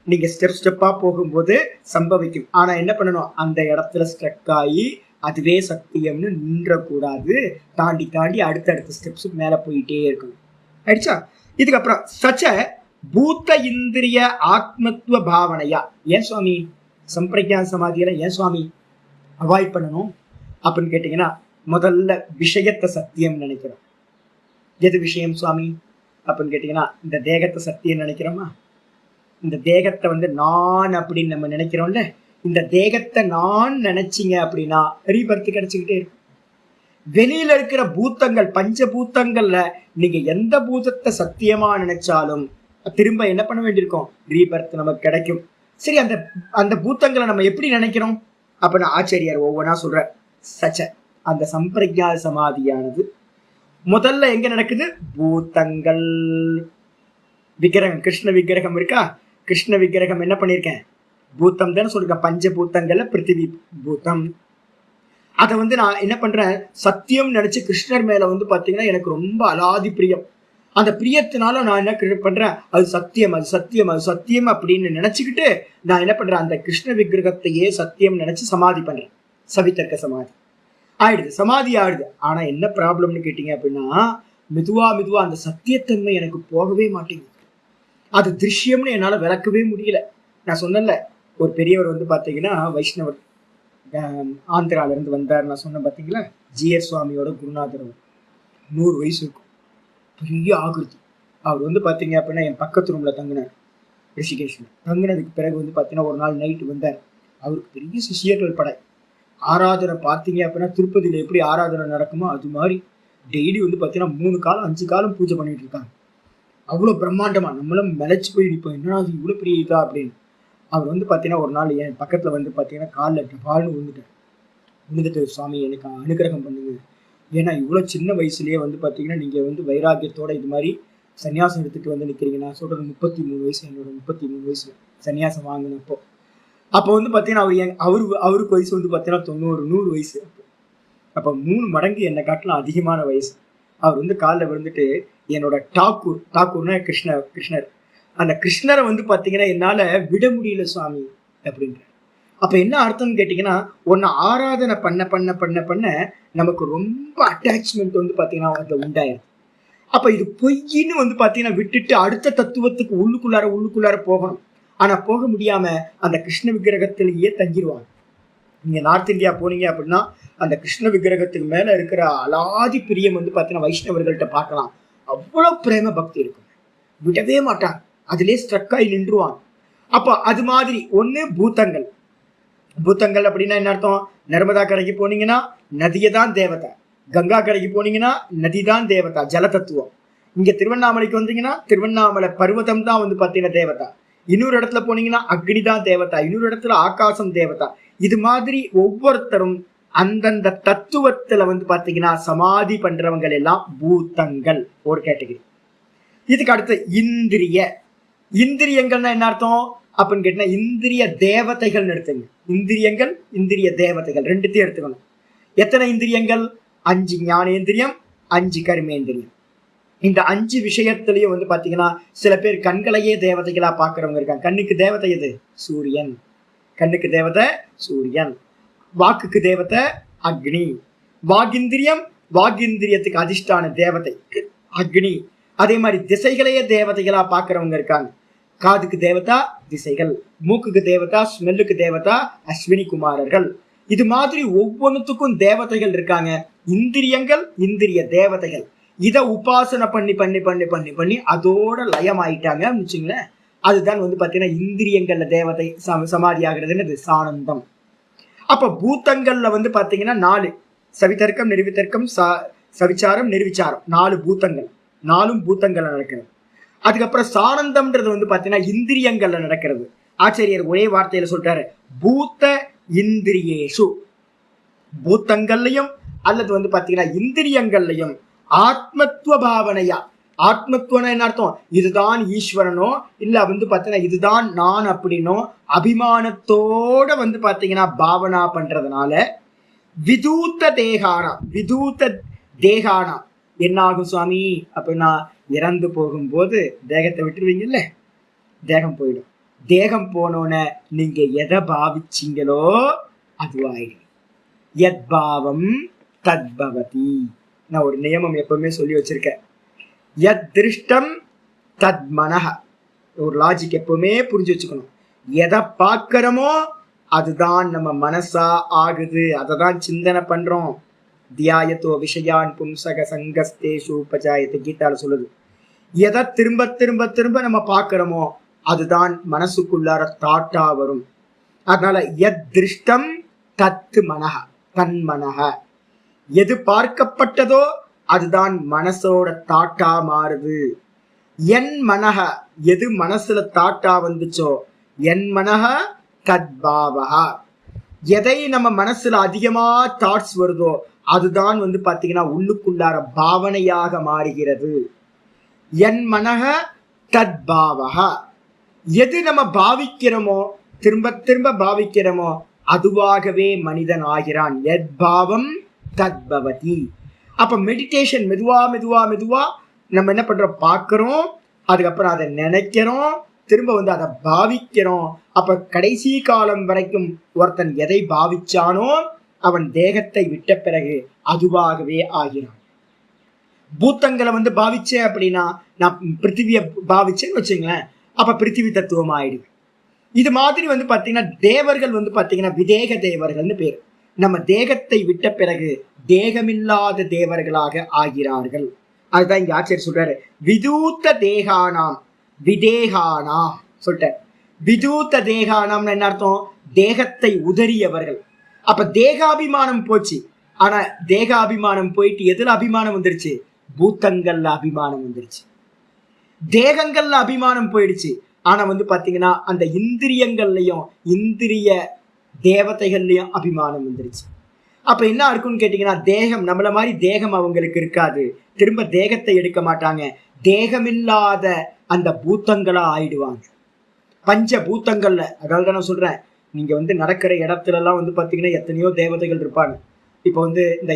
நீங்க ஸ்டெப்பா போகும்போது சம்பவிக்கும். ஆனா என்ன பண்ணணும்? அந்த இடத்துல ஸ்ட்ரக் ஆகி அதுவே சத்தியம்னு நின்றக்கூடாது. தாண்டி தாண்டி அடுத்தடுத்த ஸ்டெப்ஸ் மேல போயிட்டே இருக்கணும். ஆயிடுச்சா? இதுக்கப்புறம் சச்ச பூத்த இந்திரிய ஆத்மத்துவ பாவனையா. ஏன் சுவாமி சம்பிரஜாத சமாதியில ஏன் சுவாமி அவாய்ட் பண்ணணும் அப்படின்னு கேட்டீங்கன்னா, முதல்ல விஷயத்தை சத்தியம் நினைக்கிறோம். எது விஷயம் சுவாமி அப்படின்னு கேட்டீங்கன்னா, இந்த தேகத்தை சத்தியம் நினைக்கிறோமா? இந்த தேகத்தை வந்து நான் அப்படின்னு நம்ம நினைக்கிறோம்ல, இந்த தேகத்தை நான் நினைச்சிங்க அப்படின்னா ரீபர்த் கிடைச்சுக்கிட்டே இருக்கும். வெளியில இருக்கிற பூத்தங்கள், பஞ்சபூத்தங்கள்ல நீங்க எந்த பூதத்தை சத்தியமா நினைச்சாலும் திரும்ப என்ன பண்ண வேண்டியிருக்கும்? ரீபர்த் நமக்கு கிடைக்கும். சரி, அந்த பூத்தங்களை நம்ம எப்படி நினைக்கிறோம் அப்படின்னு ஆச்சாரியார் ஒவ்வொன்றா சொல்ற. சச்ச அந்த சம்பிரஜாத சமாதியானது முதல்ல எங்க நடக்குது? பூத்தங்கள் விக்கிரகம், கிருஷ்ண விக்கிரகம் இருக்கா? கிருஷ்ண விக்கிரகம் என்ன பண்ணியிருக்கேன்? பூத்தம் தானே சொல்லிருக்கேன். பஞ்சபூத்தங்கள்ல பிருத்திவி பூத்தம். அதை வந்து நான் என்ன பண்றேன்? சத்தியம் நினைச்சு கிருஷ்ணர் மேல வந்து பாத்தீங்கன்னா எனக்கு ரொம்ப அலாதி பிரியம். அந்த பிரியத்தினால நான் என்ன பண்றேன்? அது சத்தியம், அது சத்தியம், அது சத்தியம் அப்படின்னு நினைச்சுக்கிட்டு நான் என்ன பண்றேன்? அந்த கிருஷ்ண விக்கிரகத்தையே சத்தியம் நினைச்சு சமாதி பண்றேன். சவித்தர்க்க சமாதி ஆயிடுது, சமாதி ஆயிடுது. ஆனா என்ன ப்ராப்ளம்னு கேட்டீங்க அப்படின்னா, மெதுவா அந்த சத்தியத்தன்மை எனக்கு போகவே மாட்டேங்குது. அது திருஷ்யம்னு என்னால விளக்கவே முடியல. நான் சொன்னேன்ல, ஒரு பெரியவர் வந்து பாத்தீங்கன்னா வைஷ்ணவர், ஆந்திரால இருந்து வந்தார். நான் சொன்னேன் பாத்தீங்களா, ஜிஎஸ் சுவாமியோட குருநாதர். 100 வயசு இருக்கும், பெரிய ஆகிருதி. அவர் வந்து பாத்தீங்க அப்படின்னா என் பக்கத்து ரூம்ல தங்கினார், ரிஷிகேஷ்ல. தங்கினதுக்கு பிறகு வந்து பாத்தீங்கன்னா ஒரு நாள் நைட்டு வந்தார். அவருக்கு பெரிய சிஷியர்கள் படை. ஆராதனை பார்த்தீங்க அப்படின்னா திருப்பதியில எப்படி ஆராதனை நடக்குமோ அது மாதிரி டெய்லி வந்து பாத்தீங்கன்னா 3 காலம் 5 காலம் பூஜை பண்ணிட்டு இருக்காங்க. அவ்வளவு பிரம்மாண்டமா நம்மளும் மெலைச்சு போய் நிற்போம், என்னன்னா அது இவ்வளவு பெரிய இதா அப்படின்னு. அவர் வந்து பாத்தீங்கன்னா ஒரு நாள் என் பக்கத்துல வந்து பாத்தீங்கன்னா காலில் பால்னு விழுந்துட்டு, சுவாமி எனக்கு அனுகிரகம் பண்ணுங்க. ஏன்னா இவ்வளவு சின்ன வயசுலயே வந்து பாத்தீங்கன்னா நீங்க வந்து வைராக்கியத்தோட இது மாதிரி சன்னியாசம் எடுத்துட்டு வந்து நிக்கிறீங்க. நான் சொல்றது 33 வயசு, என்னோட 33 வயசு சன்னியாசம் வாங்கினப்போ. அப்போ வந்து பாத்தீங்கன்னா அவருக்கு வயசு வந்து பாத்தீங்கன்னா 90-100 வயசு. அப்ப 3 மடங்கு என்னை காட்டிலும் அதிகமான வயசு. அவர் வந்து காலில் விழுந்துட்டு என்னோட டாக்கூர்னா கிருஷ்ணர், அந்த கிருஷ்ணரை வந்து பாத்தீங்கன்னா என்னால விட முடியல சுவாமி அப்படின்ற. அப்ப என்ன அர்த்தம்னு கேட்டீங்கன்னா, ஒன்னு ஆராதனை பண்ண பண்ண பண்ண பண்ண நமக்கு ரொம்ப அட்டாச்மெண்ட் வந்து பாத்தீங்கன்னா அதுல உண்டாயிரும். அப்ப இது பொய்ன்னு வந்து பாத்தீங்கன்னா விட்டுட்டு அடுத்த தத்துவத்துக்கு உள்ளுக்குள்ளார போகணும். ஆனா போக முடியாம அந்த கிருஷ்ண விக்கிரகத்திலேயே தங்கிடுவாங்க. நீங்க நார்த் இந்தியா போனீங்க அப்படின்னா அந்த கிருஷ்ண விக்கிரகத்துக்கு மேல இருக்கிற அலாதி பிரியம் வந்து பாத்தீங்கன்னா வைஷ்ணவர்கள்ட்ட பார்க்கலாம். அவ்வளவு பிரேம பக்தி இருக்கும், விடவே மாட்டாங்க, அதிலே ஸ்ட்ரக் ஆகி நின்றுவாங்க. அப்ப அது மாதிரி ஒண்ணு பூத்தங்கள். பூத்தங்கள் அப்படின்னா என்ன அர்த்தம்? நர்மதா கரைக்கு போனீங்கன்னா நதியை தான் தேவதை, கங்கா கரைக்கு போனீங்கன்னா நதி தான் தேவதா, ஜல தத்துவம். இங்க திருவண்ணாமலைக்கு வந்தீங்கன்னா திருவண்ணாமலை பர்வதம் தான் வந்து பாத்தீங்கன்னா தேவதா. இன்னொரு இடத்துல போனீங்கன்னா அக்னி தான் தேவதா, இன்னொரு இடத்துல ஆகாசம் தேவதா. இது மாதிரி ஒவ்வொருத்தரும் அந்தந்த தத்துவத்துல வந்து பாத்தீங்கன்னா சமாதி பண்றவங்க எல்லாம் பூத்தங்கள் ஒரு கேட்டகரி. இதுக்கு அடுத்து இந்திரிய. இந்திரியங்கள்னா என்ன அர்த்தம் அப்படின்னு கேட்டா இந்திரிய தேவதைகள் எடுத்துங்க. இந்திரியங்கள் இந்திரிய தேவதைகள் ரெண்டுத்தையும் எடுத்துக்கணும். எத்தனை இந்திரியங்கள்? 5 ஞானேந்திரியம், 5 கர்மேந்திரியம். இந்த 5 விஷயத்திலையும் வந்து பாத்தீங்கன்னா சில பேர் கண்களையே தேவதைகளா பாக்குறவங்க இருக்காங்க. கண்ணுக்கு தேவதை எது? சூரியன். கண்ணுக்கு தேவதை சூரியன். வாக்குக்கு தேவதை அக்னி. வாகிந்திரியம், வாகிந்திரியத்துக்கு அதிஷ்டான தேவதை அக்னி. அதே மாதிரி திசைகளையே தேவதைகளா பாக்குறவங்க இருக்காங்க. காதுக்கு தேவதா திசைகள், மூக்குக்கு தேவதா ஸ்மெல்லுக்கு தேவதா அஸ்வினி குமாரர்கள். இது மாதிரி ஒவ்வொன்றுத்துக்கும் தேவதைகள் இருக்காங்க. இந்திரியங்கள் இந்திரிய தேவதைகள். இதை உபாசனை பண்ணி பண்ணி பண்ணி பண்ணி பண்ணி அதோட லயம் ஆயிட்டாங்க வச்சுங்களேன். அதுதான் வந்து பாத்தீங்கன்னா இந்திரியங்கள்ல தேவதை சமாதி ஆகிறதுன்னு சானந்தம். அப்ப பூத்தங்கள்ல வந்து பாத்தீங்கன்னா 4: சவிதர்க்கம், நிர்விதர்க்கம், சவிச்சாரம், நிர்விச்சாரம். 4 பூத்தங்கள், 4ம் பூத்தங்கள்ல நடக்கிறது. அதுக்கப்புறம் சானந்தம்ன்றது வந்து பாத்தீங்கன்னா இந்திரியங்கள்ல நடக்கிறது. ஆச்சாரியர் ஒரே வார்த்தையில சொல்றாரு, பூத்த இந்திரியேஷு. பூத்தங்கள்லையும் அல்லது வந்து பாத்தீங்கன்னா இந்திரியங்கள்லையும் ஆத்மத்துவ பாவனையா. ஆத்மத்துவம் என்ன அர்த்தம்? இதுதான் ஈஸ்வரனோ இல்ல வந்து பாத்தீங்கன்னா இதுதான் நான் அப்படின்னோ அபிமானத்தோட வந்து பாத்தீங்கன்னா பாவனா பண்றதுனால விதூத்த தேகானா. விதூத்த தேகானா என்ன ஆகும் சுவாமி அப்படின்னா, இறந்து போகும்போது தேகத்தை விட்டுருவீங்கல்ல, தேகம் போயிடும். தேகம் போனோன்னு நீங்க எதை பாவிச்சீங்களோ அதுவாயிடும். யத் பாவம் தத்பவதி. நான் ஒரு நியமம் எப்பவுமே சொல்லி வச்சிருக்கேன். யத் திருஷ்டம் தத் மனஹ. ஒரு லாஜிக் எப்பவுமே புரிஞ்சு வச்சுக்கணும். எதை பார்க்கிறோமோ அதுதான் நம்ம மனசா ஆகுது, அதை தான் சிந்தனை பண்றோம். தியாயத்தோ விஷயான் பும்சக சங்கஸ்தேஷு உபஜாயத்தை கீதால சொல்லுது. எதை திரும்ப திரும்ப திரும்ப நம்ம பார்க்கிறோமோ அதுதான் மனசுக்குள்ளார தாட்டா வரும். அதனால யத் திருஷ்டம் தத்து மனஹ, தன் மனஹ. எது பார்க்கப்பட்டதோ அதுதான் மனசோட தாட்டா மாறுது. என் மனஹ, எது மனசுல தாட்டா வந்துச்சோ என் மனஹ தத்பாவஹ. எதை நம்ம மனசுல அதிகமா தாட்ஸ் வருதோ அதுதான் வந்து பாத்தீங்கன்னா உள்ளுக்குள்ளார பாவனையாக மாறுகிறது. என் மனஹ தத்பாவஹ. எது நம்ம பாவிக்கிறோமோ திரும்ப திரும்ப பாவிக்கிறோமோ அதுவாகவே மனிதன் ஆகிறான். எத் பாவம் தத்பவதி. அப்ப மெடிடேஷன் மெதுவா மெதுவா மெதுவா நம்ம என்ன பண்றோம்? பார்க்கிறோம், அதுக்கப்புறம் அதை நினைக்கிறோம், திரும்ப வந்து அதை பாவிக்கிறோம். அப்ப கடைசி காலம் வரைக்கும் ஒருத்தன் எதை பாவிச்சானோ அவன் தேகத்தை விட்ட பிறகு அதுவாகவே ஆகிறான். பூத்தங்களை வந்து பாவிச்சேன் அப்படின்னா, நான் பிருத்திவியை பாவிச்சேன்னு வச்சுங்களேன், அப்ப பிருத்திவி தத்துவம் ஆயிடுது. இது மாதிரி வந்து பாத்தீங்கன்னா தேவர்கள் வந்து பாத்தீங்கன்னா விதேக தேவர்கள்னு பேர். நம்ம தேகத்தை விட்ட பிறகு தேகமில்லாத தேவர்களாக ஆகிறார்கள். அதுதான் இங்க ஆச்சரிய சொல்றாரு, விதூத்த தேகானாம் விதேகானாம் சொல்லிட்டார். விதூத்த தேகானாம்னு என்ன அர்த்தம்? தேகத்தை உதறியவர்கள். அப்ப தேகாபிமானம் போச்சு. ஆனா தேகாபிமானம் போயிட்டு எதுல அபிமானம் வந்துருச்சு? பூத்தங்கள்ல அபிமானம் வந்துருச்சு. தேகங்கள்ல அபிமானம் போயிடுச்சு. ஆனா வந்து பாத்தீங்கன்னா அந்த இந்திரியங்கள்லயும் இந்திரிய தேவதைகள்லயும் அபிமானம் வந்துருச்சு. அப்ப என்ன இருக்குன்னு கேட்டீங்கன்னா, தேகம் நம்மள மாதிரி தேகம் அவங்களுக்கு இருக்காது. திரும்ப தேகத்தை எடுக்க மாட்டாங்க. தேகமில்லாத அந்த பூத்தங்களா ஆயிடுவாங்க. பஞ்ச பூத்தங்கள்ல. அதாவது நான் சொல்றேன், நீங்க வந்து நடக்கிற இடத்துல எல்லாம் வந்து பாத்தீங்கன்னா எத்தனையோ தேவதைகள் இருப்பாங்க. இப்ப வந்து இந்த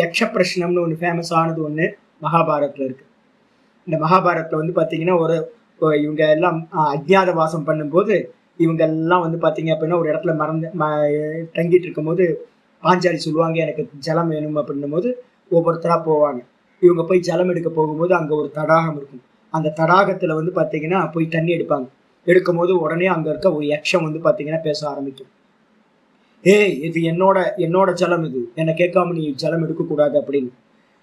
யக்ஷ பிரஷ்னம்னு ஒண்ணு ஃபேமஸ் ஆனது ஒண்ணு மகாபாரத்ல இருக்கு. இந்த மகாபாரத்ல வந்து பாத்தீங்கன்னா இவங்க எல்லாம் அஜ்ஞாத வாசம் பண்ணும்போது இவங்க எல்லாம் வந்து பாத்தீங்க அப்படின்னா ஒரு இடத்துல தங்கிட்டு இருக்கும்போது பாஞ்சாலி சொல்லுவாங்க எனக்கு ஜலம் வேணும் அப்படின்னும் போது ஒவ்வொருத்தரா போவாங்க. இவங்க போய் ஜலம் எடுக்க போகும்போது அங்க ஒரு தடாகம் இருக்கும். அந்த தடாகத்துல வந்து பாத்தீங்கன்னா போய் தண்ணி எடுப்பாங்க. எடுக்கும் போது உடனே அங்க இருக்க ஒரு யக்ஷம் வந்து பாத்தீங்கன்னா பேச ஆரம்பிக்கும். ஏய், இது என்னோட ஜலம், இது என்னை கேட்காம நீ ஜலம் எடுக்கக்கூடாது அப்படின்னு.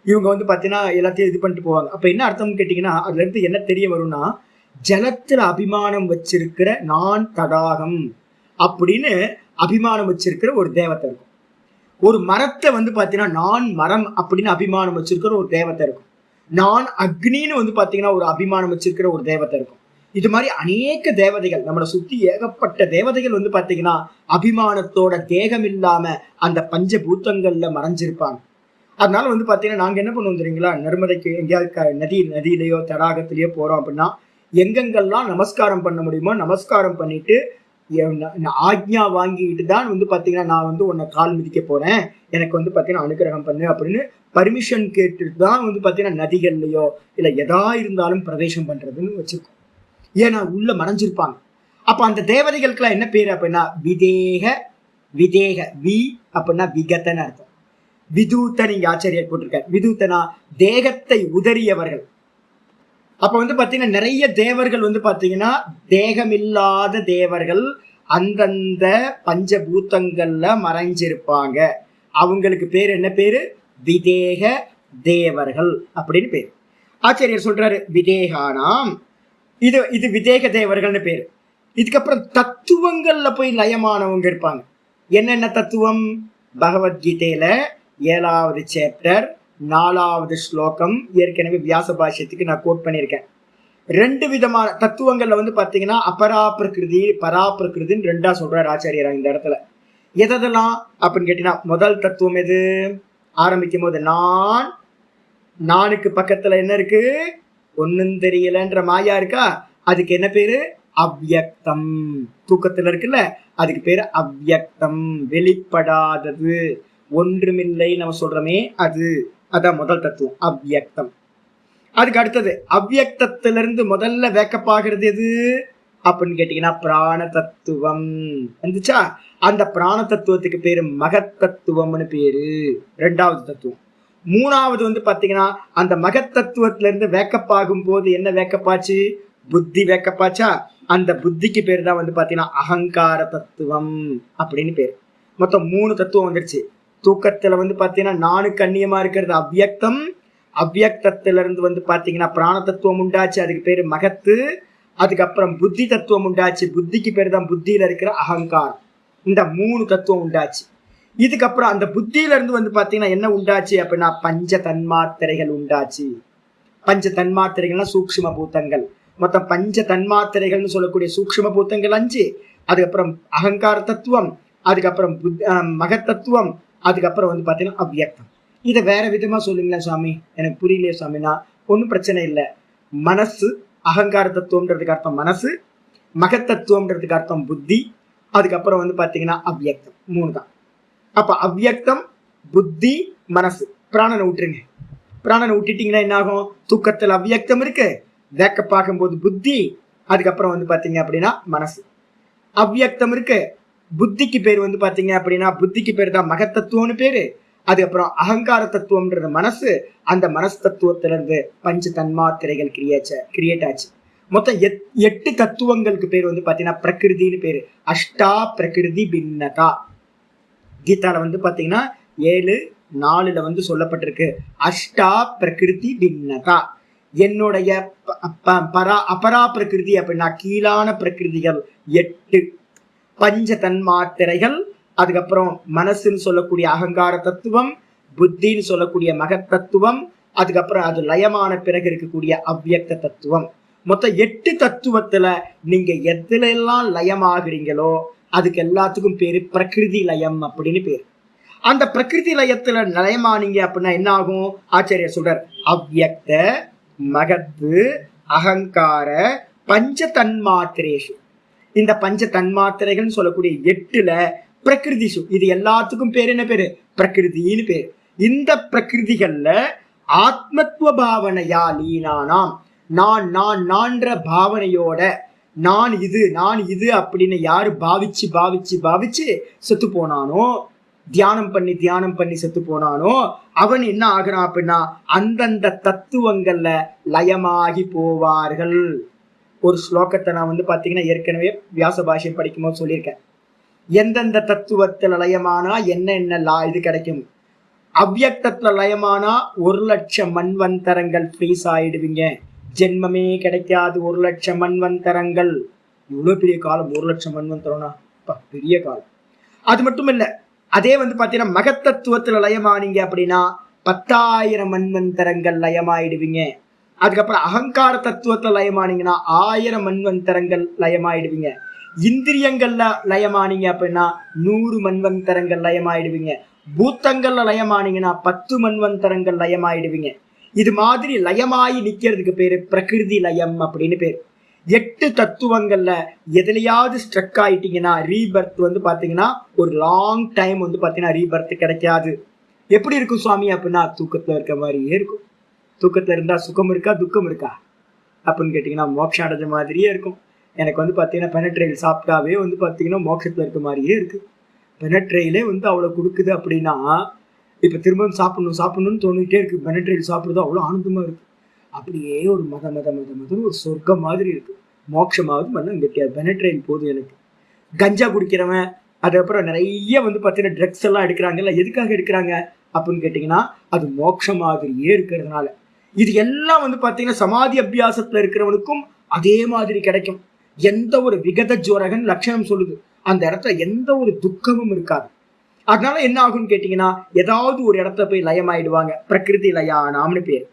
இவங்க வந்து பாத்தீங்கன்னா எல்லாத்தையும் இது பண்ணிட்டு போவாங்க. அப்ப என்ன அர்த்தம்னு கேட்டீங்கன்னா அதுல இருந்து என்ன தெரிய வரும்னா, ஜலத்துல அபிமானம் வச்சிருக்கிற நான் தடாகம் அப்படின்னு அபிமானம் வச்சிருக்கிற ஒரு தேவத்தை இருக்கும். ஒரு மரத்தை வந்து பாத்தீங்கன்னா நான் மரம் அப்படின்னு அபிமானம் வச்சிருக்கிற ஒரு தேவத்தை இருக்கும். நான் அக்னின்னு வந்து பாத்தீங்கன்னா ஒரு அபிமானம் வச்சிருக்கிற ஒரு தேவத்தை இருக்கும். இது மாதிரி அநேக தேவதைகள் நம்மளை சுத்தி ஏகப்பட்ட தேவதைகள் வந்து பாத்தீங்கன்னா அபிமானத்தோட தேகம் இல்லாம அந்த பஞ்சபூத்தங்கள்ல மறைஞ்சிருப்பாங்க. அதனால வந்து பாத்தீங்கன்னா நாங்க என்ன பண்ணுவோம் தெரியுங்களா, நர்மதைக்கு எங்கேயாவது நதியிலையோ தடாகத்திலேயோ போறோம் அப்படின்னா எங்கெங்கெல்லாம் நமஸ்காரம் பண்ண முடியுமோ நமஸ்காரம் பண்ணிட்டு ஆக்ஞா வாங்கிட்டு தான் வந்து பாத்தீங்கன்னா நான் வந்து உன்னை கால் மிதிக்க போறேன், எனக்கு வந்து பாத்தீங்கன்னா அனுகிரகம் பண்ணு அப்படின்னு பர்மிஷன் கேட்டுட்டு தான் வந்து பாத்தீங்கன்னா நதிகள்லயோ இல்ல எதா இருந்தாலும் பிரவேசம் பண்றதுன்னு வச்சிருக்கோம். ஏன்னா உள்ள மறைஞ்சிருப்பாங்க. அப்ப அந்த தேவதைகளுக்கெல்லாம் என்ன பேரு அப்படின்னா விதேக வி அப்படின்னா விகத்தன்னு அர்த்தம். விதூத்தன் இங்க ஆச்சரியர் போட்டிருக்காரு. விதூத்தனா தேகத்தை உதறியவர்கள். அப்ப வந்து பாத்தீங்கன்னா நிறைய தேவர்கள் வந்து பாத்தீங்கன்னா தேகமில்லாத தேவர்கள் அந்தந்த பஞ்சபூத்தங்கள்ல மறைஞ்சிருப்பாங்க. அவங்களுக்கு பேரு என்ன பேரு? விதேக தேவர்கள் அப்படின்னு பேரு. ஆச்சரியர் சொல்றாரு விதேகானாம், இது விதேக தேவர்கள்னு பேரு. இதுக்கப்புறம் தத்துவங்கள்ல போய் லயமானவங்க இருப்பாங்க. என்னென்ன தத்துவம்? பகவத்கீதையில 7வது சாப்டர் 4வது ஸ்லோகம் ஏற்கனவே வியாச பாஷ்யத்துக்கு நான் கோட் பண்ணியிருக்கேன். 2 விதமான தத்துவங்கள்ல வந்து பாத்தீங்கன்னா அபராபிரகிருதி பராபிரகிருதின்னு 2ஆ சொல்றாரு ஆச்சாரியரா இந்த இடத்துல. எதெல்லாம் அப்படின்னு கேட்டீங்கன்னா முதல் தத்துவம் எது? ஆரம்பிக்கும் போது நானுக்கு பக்கத்துல என்ன இருக்கு? ஒன்னும் தெரியலன்ற மாயா இருக்கா, அதுக்கு என்ன பேரு? அவ்யக்தம். தூக்கத்துல இருக்குல்ல, அதுக்கு பேரு அவ்யக்தம், வெளிப்படாதது, ஒன்றுமில்லை நம்ம சொல்றோமே அதான் முதல் தத்துவம் அவ்யக்தம். அதுக்கு அடுத்தது அவ்யக்தத்திலிருந்து முதல்ல வேக்கப்பாகிறது எது அப்படின்னு கேட்டீங்கன்னா பிராண தத்துவம் வந்துச்சா. அந்த பிராண தத்துவத்துக்கு பேரு மகத் தத்துவம்னு பேரு, 2வது தத்துவம். 3வது வந்து பாத்தீங்கன்னா அந்த மகத் தத்துவத்துல இருந்து வேக்கப்பாகும் போது என்ன வேக்கப்பாச்சு? புத்தி வேக்கப்பாச்சா. அந்த புத்திக்கு பேரு தான் வந்து பாத்தீங்கன்னா அகங்கார தத்துவம் அப்படின்னு பேரு. மொத்தம் 3 தத்துவம் வந்துருச்சு. தூக்கத்துல வந்து பாத்தீங்கன்னா நானுக்கு அந்நியமா இருக்கிறது அவ்யக்தம். அவ்யக்தத்துல இருந்து வந்து பாத்தீங்கன்னா பிராண தத்துவம் உண்டாச்சு, அதுக்கு பேரு மகத்து. அதுக்கப்புறம் புத்தி தத்துவம் உண்டாச்சு, புத்திக்கு பேரு தான் புத்தியில இருக்கிற அகங்காரம். இந்த 3 தத்துவம் உண்டாச்சு. இதுக்கப்புறம் அந்த புத்தியில இருந்து வந்து பாத்தீங்கன்னா என்ன உண்டாச்சு அப்படின்னா பஞ்ச தன்மாத்திரைகள் உண்டாச்சு. பஞ்ச தன்மாத்திரைகள்னா சூக்ஷ்ம பூத்தங்கள். மொத்தம் பஞ்ச தன்மாத்திரைகள்னு சொல்லக்கூடிய சூக்ஷ்ம பூத்தங்கள் 5. அதுக்கப்புறம் அகங்கார தத்துவம், அதுக்கப்புறம் மகத் தத்துவம், அதுக்கப்புறம் வந்து பாத்தீங்கன்னா அவ்யக்தம். இதை வேற விதமா சொல்லுங்களேன் சுவாமி, எனக்கு புரியலையே சுவாமினா ஒன்றும் பிரச்சனை இல்லை. மனசு அகங்கார தத்துவம்ன்றதுக்கு அர்த்தம் மனசு, மகத் தத்துவம்ன்றதுக்கு அர்த்தம் புத்தி, அதுக்கப்புறம் வந்து பாத்தீங்கன்னா அவ்யக்தம். 3 தான். அப்ப அவ்யக்தம், புத்தி, மனசு. பிராணனை விட்டுருங்க. பிராணனை விட்டுட்டீங்கன்னா என்ன ஆகும்? தூக்கத்தில் அவ்யக்தம் இருக்கு, வேக்க பார்க்கும்போது புத்தி, அதுக்கப்புறம் வந்து பாத்தீங்க அப்படின்னா மனசு. அவ்யக்தம் இருக்கு, புத்திக்கு பேர் வந்து பாத்தீங்க அப்படின்னா புத்திக்கு பேர் தான் மகத்தத்துவம்னு பேரு. அதுக்கப்புறம் அகங்கார தத்துவம்ன்றது மனசு. அந்த மனசு தத்துவத்திலிருந்து பஞ்ச தன்மாத்திரைகள் கிரியேட் ஆச்சு. மொத்தம் 8 தத்துவங்களுக்கு பேர் வந்து பாத்தீங்கன்னா பிரகிருதின்னு பேரு. அஷ்டா பிரகிருதி பின்னதா. கீதால வந்து பாத்தீங்கன்னா 7:4 வந்து சொல்லப்பட்டிருக்கு அஷ்டா பிரகிருதி பின்னதா. என்னுடைய அபரா பிரகிருதி அப்படின்னா கீழான பிரகிருதிகள் 8. பஞ்ச தன்மாத்திரைகள், அதுக்கப்புறம் மனசுன்னு சொல்லக்கூடிய அகங்கார தத்துவம், புத்தின்னு சொல்லக்கூடிய மகத் தத்துவம், அதுக்கப்புறம் அது லயமான பிறகு இருக்கக்கூடிய அவ்யக்த தத்துவம். மொத்தம் 8 தத்துவத்துல நீங்க எதுல எல்லாம் லயமாகிறீங்களோ அதுக்கு எல்லாத்துக்கும் பேரு பிரகிருதி லயம் அப்படின்னு பேரு. அந்த பிரகிருதி லயத்துல லயமானீங்க அப்படின்னா என்ன ஆகும்? ஆச்சாரியர் சொல்றார் அவ்யக்த மகத்து அகங்கார பஞ்ச தன்மாத்திரேஷு. இந்த பஞ்ச தன்மாத்திரைகள் சொல்லக்கூடிய 8ல பிரகிருதிஷு, இது எல்லாத்துக்கும் பேர் என்ன பேரு? பிரகிருதின்னு பேரு. இந்த பிரகிருதிகள்ல ஆத்மத்துவ பாவனையா லீனானாம், நான்ற பாவனையோட நான் இது அப்படின்னு யாரு பாவிச்சு செத்து போனானோ, தியானம் பண்ணி செத்து போனானோ, அவன் என்ன ஆகிறான் அப்படின்னா அந்தந்த தத்துவங்கள்ல லயமாகி போவார்கள். ஒரு ஸ்லோகத்தை நான் பாத்தீங்கன்னா ஏற்கனவே வியாச பாஷ்யம் படிக்கும்போது சொல்லியிருக்கேன். எந்தெந்த தத்துவத்துல லயமானா என்ன இது கிடைக்கும். அவ்யக்தத்துல லயமானா 1,00,000 மன்வந்தரங்கள் ஃப்ரீஸ் ஆயிடுவீங்க. ஜென்மமே கிடைக்காது 1,00,000 மன்வந்தரங்கள். இவ்வளவு பெரிய காலம் 1,00,000 மன்வந்தரம்னா பெரிய காலம். அது மட்டும் இல்ல, அதே பாத்தீங்கன்னா மகத்தத்துவத்துல லயமானீங்க அப்படின்னா 10,000 மன்வந்தரங்கள் லயமாயிடுவீங்க. அதுக்கப்புறம் அகங்கார தத்துவத்துல லயமானீங்கன்னா 1000 மன்வந்தரங்கள் லயமாயிடுவீங்க. இந்திரியங்கள்ல லயமானீங்க அப்படின்னா 100 மன்வந்தரங்கள் லயமாயிடுவீங்க. பூத்தங்கள்ல லயமானீங்கன்னா 10 மன்வந்தரங்கள் லயமாயிடுவீங்க. இது மாதிரி லயமாயி நிக்கிறதுக்கு பேரு பிரகிருதி லயம் அப்படின்னு பேரு. 8 தத்துவங்கள்ல எதுலையாவது ஸ்ட்ரக் ஆயிட்டீங்கன்னா ரீபர்த் பாத்தீங்கன்னா ஒரு லாங் டைம் பாத்தீங்கன்னா ரீபர்த் கிடைக்காது. எப்படி இருக்கும் சுவாமி அப்படின்னா தூக்கத்துல இருக்க மாதிரியே இருக்கும். தூக்கத்துல இருந்தா சுகம் இருக்கா துக்கம் இருக்கா அப்படின்னு கேட்டீங்கன்னா மோட்சம் அடைஞ்ச மாதிரியே இருக்கும். எனக்கு பாத்தீங்கன்னா பெனட்ரெயில் சாப்பிட்டாவே பாத்தீங்கன்னா மோட்சத்துல இருக்க மாதிரியே இருக்கு. பெனட்ரெயிலே அவ்வளவு கொடுக்குது அப்படின்னா இப்ப திரும்ப சாப்பிடணும்னு தோணிட்டே இருக்கு. பெனட்ரெயில் சாப்பிடுறது அவ்வளவு ஆனந்தமா இருக்கு. அப்படியே ஒரு மத ஒரு சொர்க்கம் மாதிரி இருக்கு. மோட்சமாவது பண்ண கெட்டியா பெனட்ரெயில் போதும் எனக்கு. கஞ்சா குடிக்கிறவன் அதுக்கப்புறம் நிறைய பாத்தீங்கன்னா ட்ரக்ஸ் எல்லாம் எடுக்கிறாங்கல்ல, எதுக்காக எடுக்கிறாங்க அப்படின்னு கேட்டீங்கன்னா அது மோட்சம் மாதிரியே இருக்கிறதுனால. இது எல்லாம் பாத்தீங்கன்னா சமாதி அபியாசத்துல இருக்கிறவனுக்கும் அதே மாதிரி கிடைக்கும். எந்த ஒரு விகத ஜோரகன் லட்சணம் சொல்லுது, அந்த இடத்துல எந்த ஒரு துக்கமும் இருக்காது. அதனால என்ன ஆகும்னு கேட்டீங்கன்னா ஏதாவது ஒரு இடத்துல போய் லயமாயிடுவாங்க. பிரகிருதி லயானாம்னு பேர்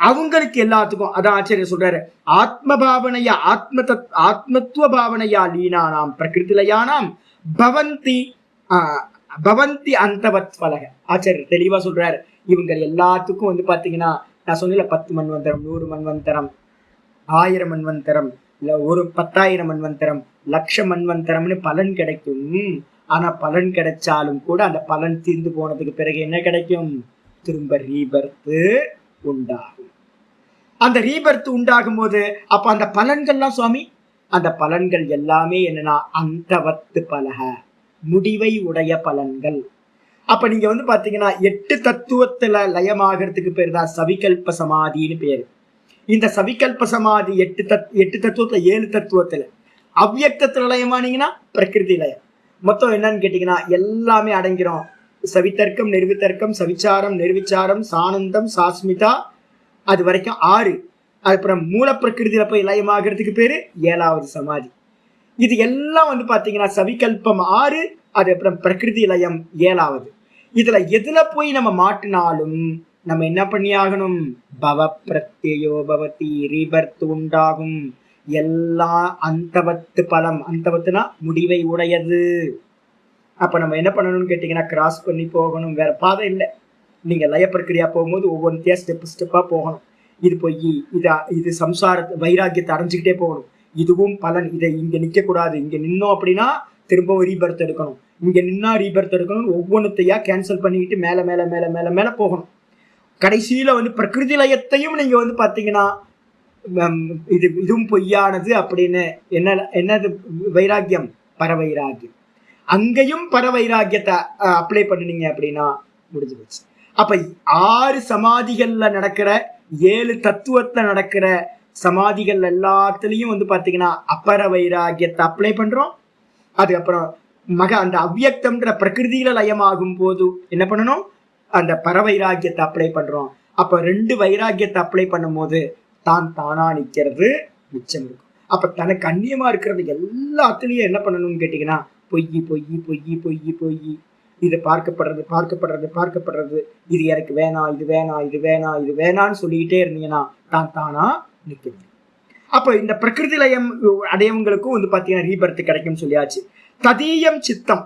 அவங்களுக்கு எல்லாத்துக்கும். அதான் ஆச்சரிய சொல்றாரு, ஆத்ம பாவனையா ஆத்மத்துவ பாவனையா லீனானாம் பிரகிருதி லயானாம் பவந்தி அந்தவத் பலக. ஆச்சரியர் தெளிவா சொல்றாரு. இவங்க எல்லாத்துக்கும் பாத்தீங்கன்னா நான் சொன்ன 10 மன்வந்தரம், 100 மன்வந்தரம், 1000 மன்வந்தரம், இல்ல ஒரு 10,000 மன்வந்தரம், 1,00,000 மன்வந்தரம்னு பலன் கிடைக்கும். ஆனா பலன் கிடைச்சாலும் கூட அந்த பலன் தீர்ந்து போனதுக்கு பிறகு என்ன கிடைக்கும்? திரும்ப ரீபர்த்து உண்டாகும். அந்த ரீபர்த்து உண்டாகும் போது அப்ப அந்த பலன்கள்லாம் சுவாமி, அந்த பலன்கள் எல்லாமே என்னன்னா அந்தவத்து பலக, முடிவை உடைய பலன்கள். அப்ப நீங்க பாத்தீங்கன்னா 8 தத்துவத்துல லயமாகிறதுக்கு பேர் தான் சவிகல்ப சமாதின்னு பேரு. இந்த சவிகல்ப சமாதி 8 தத்துவத்துல 7 தத்துவத்துல அவ்யக்தத்துல லயமானீங்கன்னா பிரகிருதி லயம். மொத்தம் என்னன்னு கேட்டீங்கன்னா எல்லாமே அடங்கிறோம். சவித்தர்க்கம், நிர்வித்தர்க்கம், சவிச்சாரம், நிர்விச்சாரம், சானந்தம், சாஸ்மிதா, அது வரைக்கும் 6. அதுக்கப்புறம் மூல பிரகிருதியில போய் லயமாகிறதுக்கு பேரு 7வது சமாதி. இது எல்லாம் பாத்தீங்கன்னா சவிகல்பம் 6, அதுக்கப்புறம் பிரகிருதி லயம் 7வது. இதுல எதுல போய் நம்ம மாட்டினாலும் நம்ம என்ன பண்ணி ஆகணும்? பவ பிரத்யோ பவதி, ரீபர்த் உண்டாகும். எல்லாம் அந்தவத்து பலம். அந்தவத்துனா முடிவை உடையது. அப்ப நம்ம என்ன பண்ணணும்னு கேட்டீங்கன்னா கிராஸ் பண்ணி போகணும், வேற பாதை இல்லை. நீங்க லய பிரக்கிரியா போகும்போது ஒவ்வொன்றையா ஸ்டெப்பா போகணும். இது போய் இது சம்சாரத்தை வைராக்கியத்தை அடைஞ்சுக்கிட்டே போகணும். இதுவும் பலன். இதை இங்க நிக்க கூடாது. இங்க நின்னோம் அப்படின்னா திரும்ப ரீபர்த் எடுக்கணும், இங்க நின்னா ரீபர்த் எடுக்கணும். ஒவ்வொன்றுத்தையா கேன்சல் பண்ணிக்கிட்டு மேல மேல மேல மேல மேல போகணும். கடைசியில பிரகிருதி லயத்தையும் நீங்க பாத்தீங்கன்னா இதுவும் பொய்யானது அப்படின்னு என்னது வைராக்கியம்? பரவைராக்கியம். அங்கேயும் பரவைராக்கியத்தை அப்ளை பண்ணினீங்க அப்படின்னா முடிஞ்சு போச்சு. அப்ப 6 சமாதிகள்ல நடக்கிற 7 தத்துவத்துல நடக்கிற சமாதிகள் எல்லாத்துலயும் பாத்தீங்கன்னா அப்பர வைராக்கியத்தை அப்ளை பண்றோம். அதுக்கப்புறம் அந்த அவ்யக்தம்ன்ற பிரகிருதியில லயமாகும் போது என்ன பண்ணணும்? அந்த பரவைராக்கியத்தை அப்ளை பண்றோம். அப்ப 2 வைராக்கியத்தை அப்ளை பண்ணும் போது தானா நிக்கிறது மிச்சம் இருக்கும். அப்ப தனக்கு அந்நியமா இருக்கிறது எல்லாத்துலயும் என்ன பண்ணணும்னு கேட்டீங்கன்னா பொய் பொய் பொய் பொய் பொய். இது பார்க்கப்படுறது, இது எனக்கு வேணாம், இது வேணாம், இது வேணாம், இது வேணான்னு சொல்லிக்கிட்டே இருந்தீங்கன்னா தானா நிற்குது. அப்ப இந்த பிரகிருதி லயம் அடையவங்களுக்கும் பாத்தீங்கன்னா ரீபர்த் கிடைக்கும் சொல்லியாச்சு. ததீயம் சித்தம்,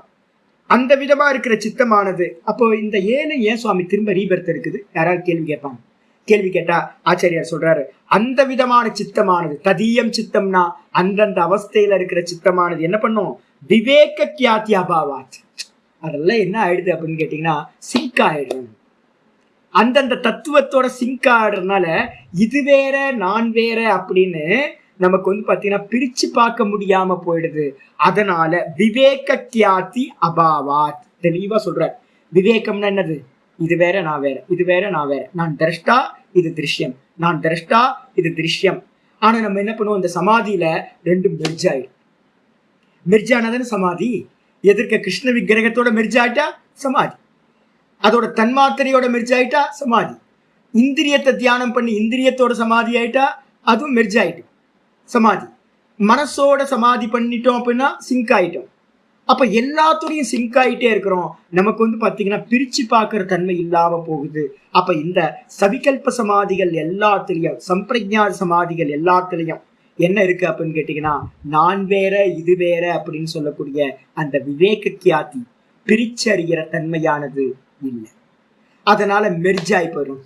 அந்த விதமா இருக்கிற சித்தமானது. அப்போ இந்த 7 ஏன் சுவாமி திரும்ப ரீபர்த் இருக்குது? யாராவது கேள்வி கேட்பாங்க. கேள்வி கேட்டா ஆச்சாரியார் சொல்றாரு, அந்த விதமான சித்தமானது, ததீயம் சித்தம்னா அந்தந்த அவஸ்தையில இருக்கிற சித்தமானது என்ன பண்ணும்? விவேக கியாத்தியாபாவாத். அதெல்லாம் என்ன ஆயிடுது அப்படின்னு கேட்டீங்கன்னா சிங்க் ஆயிடும். அந்தந்த தத்துவத்தோட சிங்க் ஆடுறதுனால இது வேற நான் வேற அப்படின்னு நமக்கு வந்து பாத்தீங்கன்னா பிரிச்சு பார்க்க முடியாம போயிடுது. அதனால விவேக கியாதி அபாவாத் தெளிவா சொல்ற. விவேகம்னா என்னது? இது வேற நான் வேற, இது வேற நான் வேற, நான் திரஷ்டா இது திருஷ்யம், நான் திரஷ்டா இது திருஷ்யம். ஆனா நம்ம என்ன பண்ணுவோம், இந்த சமாதியில ரெண்டும் மெர்ஜ் ஆயிடும். மெர்ஜ் ஆனதானே சமாதி. எதிர்க்க கிருஷ்ண விக்கிரகத்தோட மெர்ஜ் ஆயிட்டா சமாதி, அதோட தன்மாத்திரையோட மெர்ஜ் ஆயிட்டா சமாதி, இந்திரியத்தை தியானம் பண்ணி இந்திரியத்தோட சமாதி ஆயிட்டா அதுவும் மெர்ஜ் ஆயிட்டு சமாதி, மனசோட சமாதி பண்ணிட்டோம் அப்படின்னா சிங்க் ஆயிட்டோம். அப்ப எல்லாத்துடையும் சிங்க் ஆயிட்டே இருக்கிறோம். நமக்கு வந்து பாத்தீங்கன்னா பிரிச்சு பார்க்கிற தன்மை இல்லாம போகுது. அப்ப இந்த சவிகல்ப சமாதிகள் எல்லாத்துலயும், சம்பிரஜா சமாதிகள் எல்லாத்துலயும் என்ன இருக்கு அப்படின்னு கேட்டீங்கன்னா, நான் வேற இது வேற அப்படின்னு சொல்லக்கூடிய அந்த விவேக கியாதி பிரிச்சறிகிற தன்மையானது இல்லை. அதனால மெர்ஜாய் போயிடும்.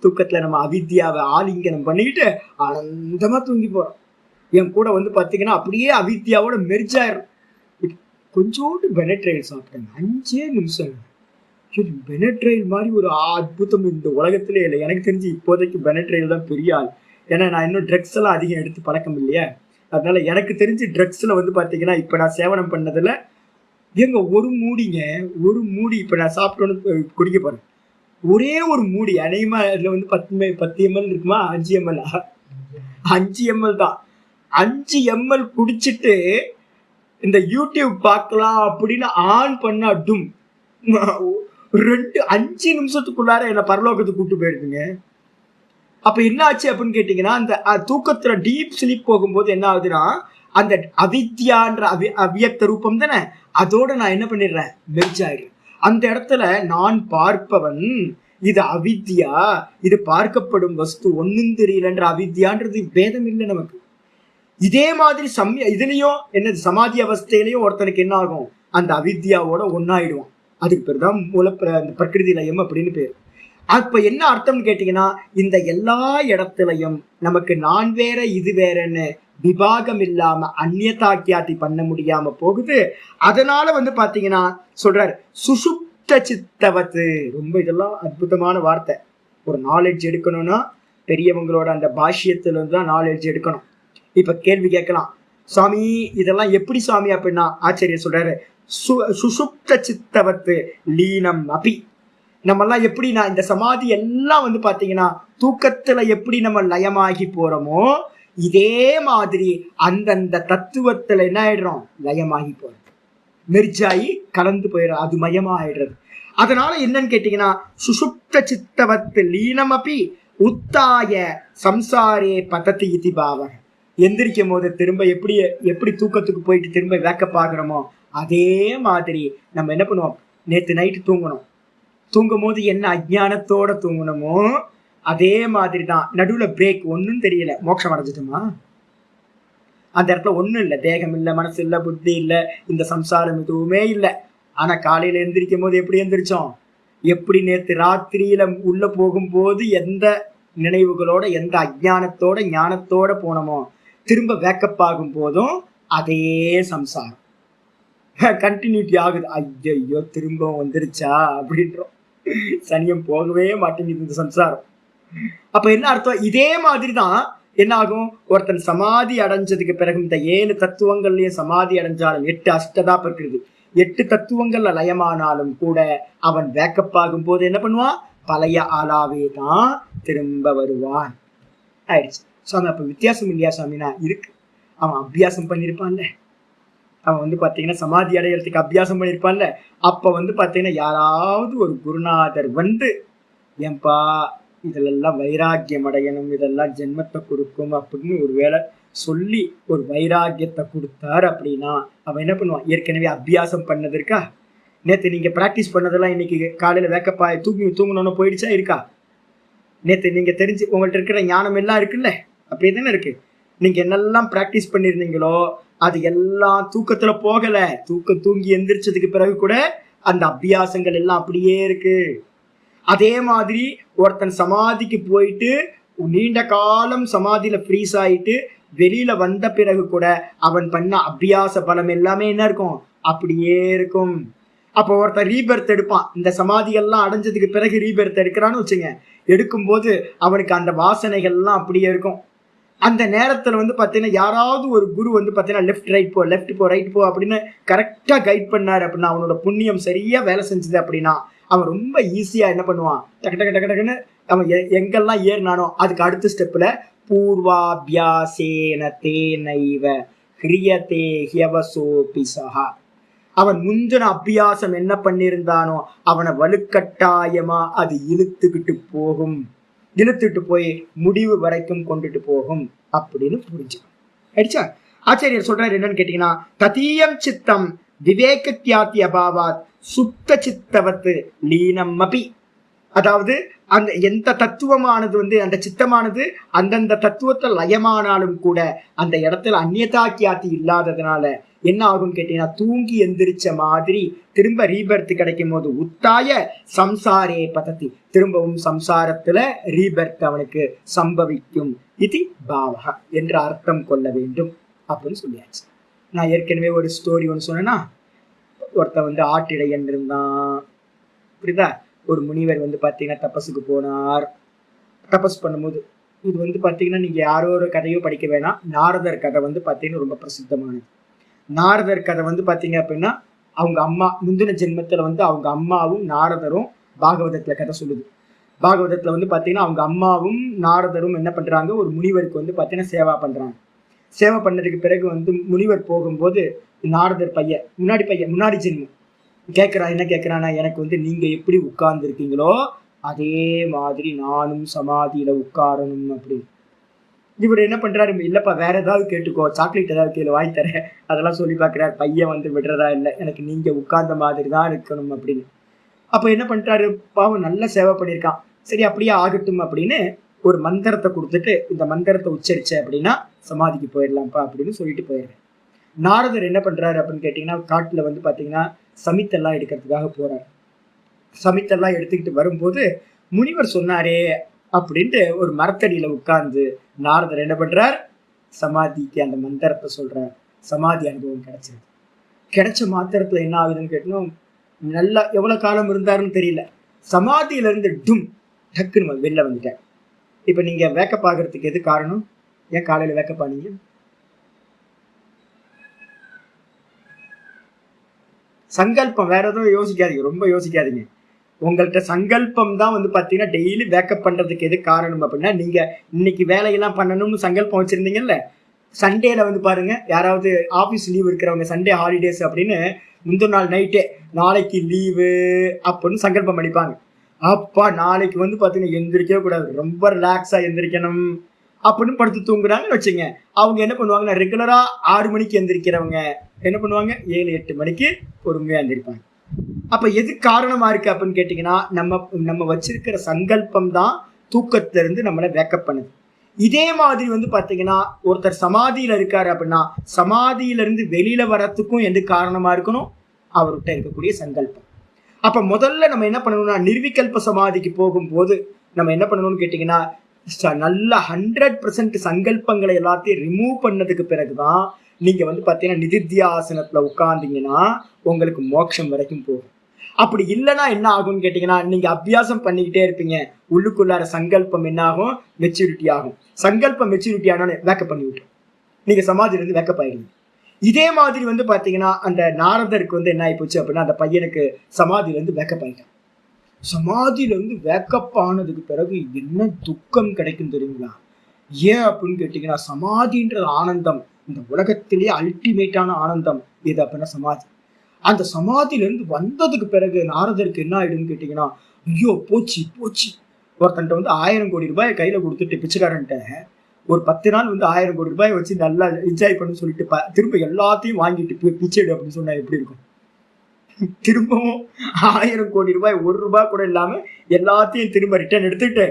தூக்கத்துல நம்ம அவித்யாவை ஆலிங்கனம் பண்ணிக்கிட்டு ஆனந்தமா தூங்கி போறோம். என் கூட வந்து பாத்தீங்கன்னா அப்படியே அவித்யாவோட மெர்ஜாயிரும். கொஞ்சோண்டு பெனட்ரைல் சாப்பிட்டேங்க, 5 நிமிஷம். பெனட்ரைல் மாதிரி ஒரு அற்புதம் இந்த உலகத்திலே இல்லை. எனக்கு தெரிஞ்சு இப்போதைக்கு பெனட்ரைல் தான் பெரிய ஆள். ஏன்னா நான் இன்னும் ட்ரக்ஸ் எல்லாம் அதிகம் எடுத்து பழக்கம் இல்லையா. அதனால எனக்கு தெரிஞ்சு ட்ரக்ஸ்ல வந்து பாத்தீங்கன்னா இப்ப நான் சேவனம் பண்ணதுல எங்க ஒரு மூடி இப்ப நான் சாப்பிட்டோன்னு குடிக்க போறேன். ஒரே ஒரு மூடி அநேகமா இதுல வந்து 10 ml இருக்குமா, 5 ml 5 ml தான். 5 ml குடிச்சிட்டு இந்த யூடியூப் பார்க்கலாம் அப்படின்னு ஆன் பண்ணா டும் 5 நிமிஷத்துக்குள்ளார என்ன பரலோகத்துக்கு கூட்டு போயிருக்குங்க. அப்ப என்ன ஆச்சு அப்படின்னு கேட்டீங்கன்னா, அந்த தூக்கத்துல டீப் ஸ்லீப் போகும்போது என்ன ஆகுதுன்னா, அந்த அவித்யான்ற அவ்வியக்த ரூபம் தானே, அதோட நான் என்ன பண்ணிடுறேன், மெர்ஜ் ஆயிடுறேன். அந்த இடத்துல நான் பார்ப்பவன், இது அவித்யா, இது பார்க்கப்படும் வஸ்து ஒன்னும் தெரியலன்ற அவித்யான்றது பேதம் இல்லை நமக்கு. இதே மாதிரி இதுலயும் என்னது, சமாதி அவஸ்தையிலையும் ஒருத்தனுக்கு என்ன ஆகும், அந்த அவித்யாவோட ஒன்னாயிடுவான். அதுக்கு பேர் தான் அந்த பிரகிருதி லயம் அப்படின்னு பேர். அப்ப என்ன அர்த்தம்னு கேட்டீங்கன்னா, இந்த எல்லா இடத்துலயும் நமக்கு நான் வேற இது வேறன்னு விபாகம் இல்லாம அந்நியதாக்கியாத்தி பண்ண முடியாம போகுது. அதனால வந்து பாத்தீங்கன்னா சொல்றாரு சுஷுப்த சித்தவத்து. ரொம்ப இதெல்லாம் அற்புதமான வார்த்தை. ஒரு நாலேஜ் எடுக்கணும்னா பெரியவங்களோட அந்த பாஷ்யத்துல இருந்து தான் நாலேஜ் எடுக்கணும். இப்ப கேள்வி கேட்கலாம், சுவாமி இதெல்லாம் எப்படி சுவாமி அப்படின்னா, ஆச்சரியர் சொல்றாரு சுஷுப்த சித்தவத்து லீனம் அபி. நம்ம எல்லாம் எப்படி, நான் இந்த சமாதி எல்லாம் வந்து பாத்தீங்கன்னா தூக்கத்துல எப்படி நம்ம லயமாகி போறோமோ, இதே மாதிரி அந்தந்த தத்துவத்துல என்ன ஆயிடுறோம், லயமாகி போறோம், மெர்ஜாயி கலந்து போயிடும், அது மயமா ஆயிடுறது. அதனால என்னன்னு கேட்டீங்கன்னா, சுஷுப்த சித்தவத்து லீனம் அபி உத்தாய சம்சாரே பதத்தி இதி பாவக. எந்திரிக்கும் போது திரும்ப எப்படி தூக்கத்துக்கு போயிட்டு திரும்ப வேக்கப் ஆகுறோமோ, அதே மாதிரி நம்ம என்ன பண்ணுவோம், நேற்று நைட்டு தூங்கும் போது என்ன அஜ்ஞானத்தோட தூங்கணுமோ அதே மாதிரி தான். நடுவுல பிரேக், ஒன்னும் தெரியல, மோட்சம் அடைஞ்சிட்டுமா, அந்த இடத்துல ஒண்ணும் இல்லை, தேகம் இல்லை, மனசு இல்லை, புத்தி இல்லை, இந்த சம்சாரம் எதுவுமே இல்லை. ஆனா காலையில எந்திரிக்கும் போது எப்படி எந்திரிச்சோம், எப்படி நேற்று ராத்திரியில உள்ள போகும்போது எந்த நினைவுகளோட எந்த அஜ்ஞானத்தோட ஞானத்தோட போனோமோ, திரும்ப வேக்கப் ஆகும் போதும் அதே சம்சாரம் கண்டினியூட்டி ஆகுது. ஐயோ திரும்ப வந்துருச்சா அப்படின்றோம். சனியம் போகவே மாட்டேங்குது இந்த சம்சாரம். அப்ப என்ன அர்த்தம், இதே மாதிரிதான் என்ன ஆகும், ஒருத்தன் சமாதி அடைஞ்சதுக்கு பிறகு இந்த 7 தத்துவங்கள்லயும் சமாதி அடைஞ்சாலும் 8 அஷ்டதா பிரகிருதி 8 தத்துவங்கள்ல லயமானாலும் கூட அவன் வேக்கப் ஆகும் போது என்ன பண்ணுவான், பழைய ஆளாவே தான் திரும்ப வருவான். ஆயிடுச்சு சுவாமி. அப்ப வித்தியாசம் இல்லையா சுவாமினா, இருக்கு. அவன் அபியாசம் பண்ணிருப்பான்ல, அவன் வந்து பாத்தீங்கன்னா சமாதி அடையிறதுக்கு அபியாசம் பண்ணிருப்பான்ல. அப்ப வந்து பாத்தீங்கன்னா யாராவது ஒரு குருநாதர் வந்து, ஏன்பா இதெல்லாம் வைராக்கியம் அடையணும், இதெல்லாம் ஜென்மத்தை கொடுக்கும் அப்படின்னு ஒரு வேளை சொல்லி ஒரு வைராக்கியத்தை கொடுத்தாரு அப்படின்னா அவன் என்ன பண்ணுவான், ஏற்கனவே அபியாசம் பண்ணது இருக்கா, நேற்று நீங்க பிராக்டிஸ் பண்ணதெல்லாம் இன்னைக்கு காலையில வேக்கப்பா தூங்கணும்னு போயிடுச்சா இருக்கா, நேற்று நீங்க தெரிஞ்சு உங்கள்ட்ட இருக்கிற ஞானம் எல்லாம் இருக்குல்ல, அப்படியே தானே இருக்கு. நீங்க என்னெல்லாம் பிராக்டிஸ் பண்ணிருந்தீங்களோ அது எல்லாம் தூக்கத்துல போகல, தூங்கி எந்திரிச்சதுக்கு பிறகு கூட அந்த அபியாசங்கள் எல்லாம் அப்படியே இருக்கு. அதே மாதிரி ஒருத்தன் சமாதிக்கு போயிட்டு நீண்ட காலம் சமாதியில ஃப்ரீஸ் ஆயிட்டு வெளியில வந்த பிறகு கூட அவன் பண்ண அபியாச பலம் எல்லாமே என்ன இருக்கும், அப்படியே இருக்கும். அப்போ ஒருத்தர் ரீபெர்த் எடுப்பான், இந்த சமாதிகள்லாம் அடைஞ்சதுக்கு பிறகு ரீபெர்த் எடுக்கிறான்னு வச்சுங்க. எடுக்கும்போது அவனுக்கு அந்த வாசனைகள்லாம் அப்படியே இருக்கும். அந்த நேரத்துல வந்து பாத்தீங்கன்னா யாராவது ஒரு குரு வந்து பாத்தீங்கன்னா லெஃப்ட் ரைட் போ அப்படின்னு கரெக்டா கைட் பண்ணாரு அப்படின்னா, அவனோட புண்ணியம் சரியா வேலை செஞ்சது அப்படின்னா, அவன் ரொம்ப ஈஸியா என்ன பண்ணுவான், டக்கு டக்கு டக்கு டக்குன்னு அவன் எங்கெல்லாம் ஏறினானோ அதுக்கு அடுத்த ஸ்டெப்ல பூர்வாபியாசேன தேனைவ ஹிரியதே ஹியவசோபிசஹா. அவன் முந்தின அபியாசம் என்ன பண்ணியிருந்தானோ அவனை வலுக்கட்டாயமா அது இழுத்துட்டு போய் முடிவு வரைக்கும் கொண்டுட்டு போகும் அப்படின்னு புரிஞ்சுக்கணும். ஆயிடுச்சா? ஆச்சாரியர் சொல்றாரு என்னன்னு கேட்டீங்கன்னா, ததீயம் சித்தம் விவேகத்யாதி அபாவாத் சுத்த சித்தவத்து லீனம் அபி. அதாவது அந்த எந்த தத்துவமானது வந்து அந்த சித்தமானது அந்தந்த தத்துவத்தை லயமானாலும் கூட அந்த இடத்துல அந்நியதாக்கியாத்தி இல்லாததுனால என்ன ஆகும்னு கேட்டீங்கன்னா, தூங்கி எந்திரிச்ச மாதிரி திரும்ப ரீபர்த் கிடைக்கும் போது உத்தாய சம்சாரே பதத்தி, திரும்பவும் சம்சாரத்துல ரீபர்த் அவனுக்கு சம்பவிக்கும். இது பாவக என்று அர்த்தம் கொள்ள வேண்டும் அப்படின்னு சொல்லியாச்சு. நான் ஏற்கனவே ஒரு ஸ்டோரி ஒன்று சொன்னேன்னா, ஒருத்தன் வந்து ஆட்டிடையன் இருந்தான். புரியுதா? ஒரு முனிவர் வந்து பாத்தீங்கன்னா தபஸுக்கு போனார். தபஸ் பண்ணும்போது இது வந்து பாத்தீங்கன்னா நீங்க யாரோ ஒரு கதையோ படிக்க வேணாம், நாரதர் கதை வந்து பாத்தீங்கன்னா ரொம்ப பிரசித்தமானது. நாரதர் கதை வந்து பாத்தீங்க அப்படின்னா, அவங்க அம்மா முந்தின ஜென்மத்துல வந்து அவங்க அம்மாவும் நாரதரும் பாகவதத்துல கதை சொல்லுது. பாகவதத்துல வந்து பாத்தீங்கன்னா அவங்க அம்மாவும் நாரதரும் என்ன பண்றாங்க, ஒரு முனிவருக்கு வந்து பாத்தீங்கன்னா சேவா பண்றாங்க. சேவை பண்ணதுக்கு பிறகு வந்து முனிவர் போகும்போது நாரதர் முன்னாடி ஜென்மம் கேட்கிறான். என்ன கேட்கிறான்னா, எனக்கு வந்து நீங்க எப்படி உட்கார்ந்து இருக்கீங்களோ அதே மாதிரி நானும் சமாதியில உட்காரணும் அப்படின்னு. இவர் என்ன பண்றாரு, இல்லப்பா வேற ஏதாவது கேட்டுக்கோ, சாக்லேட் ஏதாவது கேளு வாங்கி தரேன், அதெல்லாம் சொல்லி பாக்குறாரு. பையன் வந்து விடுறதா இல்லை, எனக்கு நீங்க உட்கார்ந்த மாதிரி தான் இருக்கணும் அப்படின்னு. அப்ப என்ன பண்றாரு, பாவம் நல்ல சேவை பண்ணியிருக்கான், சரி அப்படியே ஆகட்டும் அப்படின்னு ஒரு மந்திரத்தை கொடுத்துட்டு, இந்த மந்திரத்தை உச்சரிச்ச அப்படின்னா சமாதிக்கு போயிடலாம்ப்பா அப்படின்னு சொல்லிட்டு போயிடுறேன். நாரதர் என்ன பண்றாரு அப்படின்னு கேட்டீங்கன்னா, காட்டுல வந்து பாத்தீங்கன்னா சமித்தெல்லாம் எடுக்கிறதுக்காக போறாரு. சமித்தெல்லாம் எடுத்துக்கிட்டு வரும்போது முனிவர் சொன்னாரே அப்படின்ட்டு ஒரு மரத்தடியில உட்கார்ந்து நாரதர் என்ன பண்றார், சமாதிக்கு அந்த மந்திரத்தை சொல்றார். சமாதி அனுபவம் கிடைச்சது. கிடைச்ச மாத்திரத்துல என்ன ஆகுதுன்னு கேட்டோம், நல்லா எவ்வளவு காலம் இருந்தாருன்னு தெரியல, சமாதியில இருந்து டும் டக்குன்னு வெளில வந்துட்டார். இப்ப நீங்க வேக்கப் ஆகிறதுக்கு எது காரணம்? ஏன் காலையில வேக்கப் ஆனீங்க? சங்கல்பம், வேற எதுவும் யோசிக்காதீங்க, ரொம்ப யோசிக்காதீங்க. உங்கள்கிட்ட சங்கல்பம் தான் வந்து பாத்தீங்கன்னா டெய்லி வேக்கப் பண்றதுக்கு எது காரணம் அப்படின்னா, நீங்க இன்னைக்கு வேலையெல்லாம் பண்ணணும்னு சங்கல்பம் வச்சிருந்தீங்கல்ல, சண்டேல வந்து பாருங்க, யாராவது ஆபீஸ் லீவ் இருக்கிறவங்க சண்டே ஹாலிடேஸ் அப்படின்னு முந்தின நாள் நைட்டே நாளைக்கு லீவு அப்படின்னு சங்கல்பம் பண்ணிப்பாங்க. அப்பா நாளைக்கு வந்து பாத்தீங்கன்னா எந்திரிக்கவே கூடாது, ரொம்ப ரிலாக்ஸா எந்திரிக்கணும் அப்படின்னு படுத்து தூங்குறாங்கன்னு வச்சுங்க. அவங்க என்ன பண்ணுவாங்கன்னா, ரெகுலரா 6 மணிக்கு எந்திரிக்கிறவங்க என்ன பண்ணுவாங்க, 7-8 மணிக்கு பொறுமையா எந்திரிப்பாங்க. அப்ப எது காரணமா இருக்கு அப்படின்னு கேட்டீங்கன்னா, நம்ம வச்சிருக்கிற சங்கல்பம் தான் தூக்கத்துல இருந்து நம்மளை வேக்கப் பண்ணுது. இதே மாதிரி வந்து பாத்தீங்கன்னா, ஒருத்தர் சமாதியில இருக்காரு அப்படின்னா சமாதியில இருந்து வெளியில வர்றதுக்கும் எது காரணமா இருக்கணும், அவர்கிட்ட இருக்கக்கூடிய சங்கல்பம். அப்ப முதல்ல நம்ம என்ன பண்ணணும்னா, நிர்விகல்ப சமாதிக்கு போகும்போது நம்ம என்ன பண்ணணும்னு கேட்டீங்கன்னா, நல்ல 100% சங்கல்பங்களை எல்லாத்தையும் ரிமூவ் பண்ணதுக்கு பிறகுதான் நீங்க வந்து பாத்தீங்கன்னா நிதித்தியாசனத்துல உட்கார்ந்தீங்கன்னா உங்களுக்கு மோட்சம் வரைக்கும் போகும். அப்படி இல்லைன்னா என்ன ஆகும்னு கேட்டீங்கன்னா, நீங்க அபியாசம் பண்ணிக்கிட்டே இருப்பீங்க, உள்ளுக்குள்ளார சங்கல்பம் என்ன ஆகும், மெச்சூரிட்டி ஆகும். சங்கல்பம் மெச்சூரிட்டி ஆனோன்னு வேக்கப் பண்ணி விட்டு நீங்க சமாதியில இருந்து வேக்கப் ஆயிடுங்க. இதே மாதிரி வந்து பாத்தீங்கன்னா அந்த நாரதருக்கு வந்து என்ன ஆகி போச்சு அப்படின்னா, அந்த பையனுக்கு சமாதியில இருந்து வேக்கப் ஆயிட்டான். சமாதியில இருந்து வேக்கப் ஆனதுக்கு பிறகு என்ன துக்கம் கிடைக்கும் தெரியுங்களா? ஏன் அப்படின்னு கேட்டீங்கன்னா, சமாதின்றது ஆனந்தம், இந்த உலகத்திலேயே அல்டிமேட்டான ஆனந்தம் எது அப்படின்னா சமாதி. அந்த சமாதியில இருந்து வந்ததுக்கு பிறகு நாரதருக்கு என்ன ஆயிடுன்னு கேட்டீங்கன்னா, ஐயோ போச்சு. ஒருத்தன்ட்ட வந்து 1000 கோடி ரூபாய் கையில கொடுத்துட்டு பிச்சைக்காரன்ட்ட ஒரு 10 நாள் வந்து 1000 கோடி ரூபாய் வச்சு நல்லா என்ஜாய் பண்ணு சொல்லிட்டு திரும்ப எல்லாத்தையும் வாங்கிட்டு பிச்சை அப்படின்னு சொன்னா எப்படி இருக்கும்? திரும்பவும் 1000 கோடி ரூபாய் 1 ரூபாய் கூட இல்லாம எல்லாத்தையும் திரும்ப ரிட்டர்ன் எடுத்துட்டு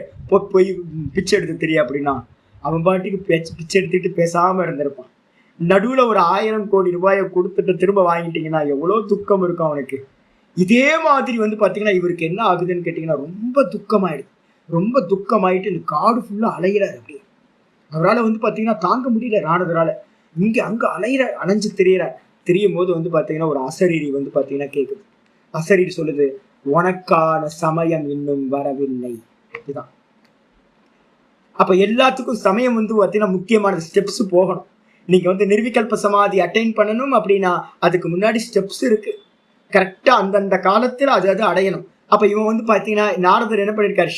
போய் பிச்சை எடுத்து தெரியும் அப்படின்னா, அவன் பாட்டுக்கு பிச்சை எடுத்துட்டு பேசாம இருந்திருப்பான். நடுவுல ஒரு 1000 கோடி ரூபாயை கொடுத்துட்டு திரும்ப வாங்கிட்டீங்கன்னா எவ்வளவு துக்கம் இருக்கும் அவனுக்கு. இதே மாதிரி வந்து பாத்தீங்கன்னா இவருக்கு என்ன ஆகுதுன்னு கேட்டீங்கன்னா, ரொம்ப துக்கமாயிட்டு இந்த காடு ஃபுல்லா அலையிறாரு. அப்படி அவரால் வந்து பாத்தீங்கன்னா தாங்க முடியல, நாரதரால இங்க அங்க அலைஞ்சு தெரியும் போது வந்து பாத்தீங்கன்னா ஒரு அசரீரி வந்து பாத்தீங்கன்னா கேக்குது. அசரீர் சொல்லுது, உனக்கான சமயம் இன்னும் வரவில்லை. இதுதான். அப்ப எல்லாத்துக்கும் சமயம் வந்து பார்த்தீங்கன்னா முக்கியமான ஸ்டெப்ஸ் போகணும். நீங்க வந்து நிர்விகல்ப சமாதி அட்டைன் பண்ணணும் அப்படின்னா அதுக்கு முன்னாடி ஸ்டெப்ஸ் இருக்கு. கரெக்டா அந்தந்த காலத்துல அது அடையணும். அப்ப இவன் வந்து பாத்தீங்கன்னா நாரதர் என்ன பண்ணிருக்காரு,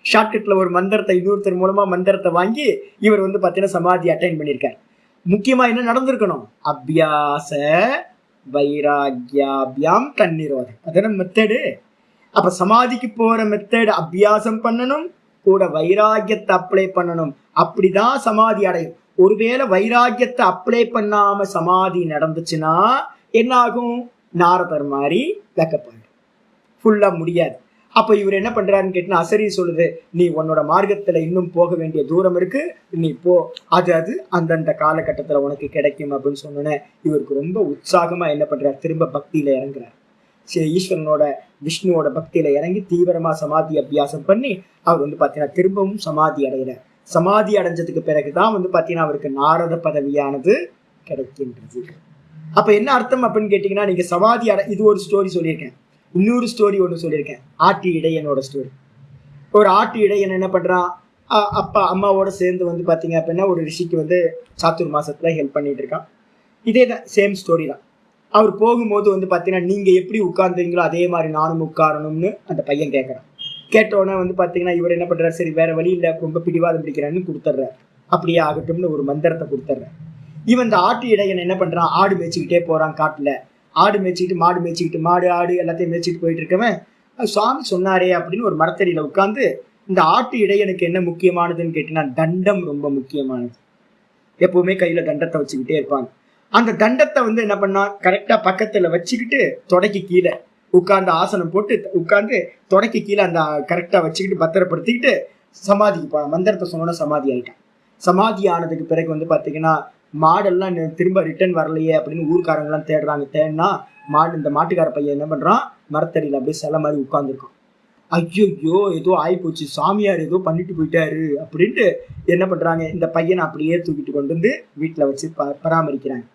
ஷார்ட்கட்ல ஒரு மந்திரத்தை இன்னொருத்தர் மூலமா மந்திரத்தை வாங்கி இவர் வந்து பாத்தீங்கன்னா சமாதி அட்டைன் பண்ணிருக்காரு. முக்கியமா என்ன நடந்திருக்கணும், அபியாச வைராகியாபியாம் தன்னிரோதம், அதான மெத்தடு. அப்ப சமாதிக்கு போற மெத்தட் அபியாசம் பண்ணணும், கூட வைராகியத்தை அப்ளை பண்ணணும். அப்படிதான் சமாதி அடையும். ஒருவேளை வைராகியத்தை அப்ளை பண்ணாம சமாதி நடந்துச்சுன்னா என்ன ஆகும், நாரதர் மாதிரி வெக்கப்பாடு ஃபுல்லா முடியாது. அப்ப இவர் என்ன பண்றாருன்னு கேட்டா, அசரி சொல்லுது, நீ உன்னோட மார்க்கத்துல இன்னும் போக வேண்டிய தூரம் இருக்கு, நீ போ, அது அந்தந்த காலகட்டத்துல உனக்கு கிடைக்கும் அப்படின்னு சொன்னோன்னே இவருக்கு ரொம்ப உற்சாகமா என்ன பண்றாரு, திரும்ப பக்தியில இறங்குறாரு. சரி, ஈஸ்வரனோட விஷ்ணுவோட பக்தியில இறங்கி தீவிரமா சமாதி அபியாசம் பண்ணி அவர் வந்து பாத்தீங்கன்னா திரும்பவும் சமாதி அடைகிறார். சமாதி அடைஞ்சதுக்கு பிறகுதான் வந்து பாத்தீங்கன்னா அவருக்கு நாரத பதவியானது கிடைக்கின்றது. அப்ப என்ன அர்த்தம் அப்படின்னு கேட்டீங்கன்னா, நீங்க சமாதி இது ஒரு ஸ்டோரி சொல்லியிருக்கேன். இன்னொரு ஸ்டோரி ஒன்று சொல்லியிருக்கேன், ஆட்டு இடையனோட ஸ்டோரி. ஒரு ஆட்டு இடையன் என்ன பண்றான், அப்பா அம்மாவோட சேர்ந்து வந்து பாத்தீங்க அப்படின்னா ஒரு ரிஷிக்கு வந்து சாத்துர் மாசத்துல ஹெல்ப் பண்ணிட்டு இருக்கான். இதே தான், சேம் ஸ்டோரி தான். அவர் போகும்போது வந்து பாத்தீங்கன்னா நீங்க எப்படி உட்கார்ந்தீங்களோ அதே மாதிரி நானும் உட்காரணும்னு அந்த பையன் கேட்கறான். கேட்டோன்னே வந்து பாத்தீங்கன்னா இவர் என்ன பண்றாரு, சரி வேற வழி இல்லை, ரொம்ப பிடிவாதம் பிடிக்கிறான்னு கொடுத்துட்றாரு. அப்படியே ஆகட்டும்னு ஒரு மந்திரத்தை கொடுத்துட்றாரு. இவன் இந்த ஆட்டு இடையன் என்ன பண்றான், ஆடு மேய்ச்சிக்கிட்டே போறான் காட்டுல. ஆடு மேய்ச்சிக்கிட்டு மாடு மேய்ச்சிக்கிட்டு மாடு ஆடு எல்லாத்தையும் மேய்ச்சிட்டு போயிட்டு இருக்கவன், சுவாமி சொன்னாரே அப்படின்னு ஒரு மரத்தடியில உட்காந்து, இந்த ஆட்டு இடையனுக்கு என்ன முக்கியமானதுன்னு கேட்டீங்கன்னா தண்டம் ரொம்ப முக்கியமானது. எப்பவுமே கையில தண்டத்தை வச்சுக்கிட்டே இருப்பாங்க. அந்த தண்டத்தை வந்து என்ன பண்ணா, கரெக்டா பக்கத்துல வச்சுக்கிட்டு தொடக்கி கீழே உட்கார்ந்து ஆசனம் போட்டு உட்கார்ந்து தொடக்கி கீழே அந்த கரெக்டா வச்சுக்கிட்டு பத்திரப்படுத்திக்கிட்டு சமாதிக்கு போனான். மந்திரத்தை சொன்னோன்னா சமாதி ஆயிட்டான். சமாதி ஆனதுக்கு பிறகு வந்து பாத்தீங்கன்னா மாடெல்லாம் திரும்ப ரிட்டர்ன் வரலையே அப்படின்னு ஊர்க்காரங்கெல்லாம் தேடுறாங்க. தேடினா இந்த மாட்டுக்கார பையன் என்ன பண்றான், மரத்தடியில அப்படியே சிலை மாதிரி உட்கார்ந்துருக்கான். ஐயோ ஏதோ ஆயிப்போச்சு, சாமியார் ஏதோ பண்ணிட்டு போயிட்டாரு அப்படின்ட்டு என்ன பண்றாங்க, இந்த பையனை அப்படியே தூக்கிட்டு கொண்டு வந்து வீட்டுல வச்சு பராமரிக்கிறாங்க.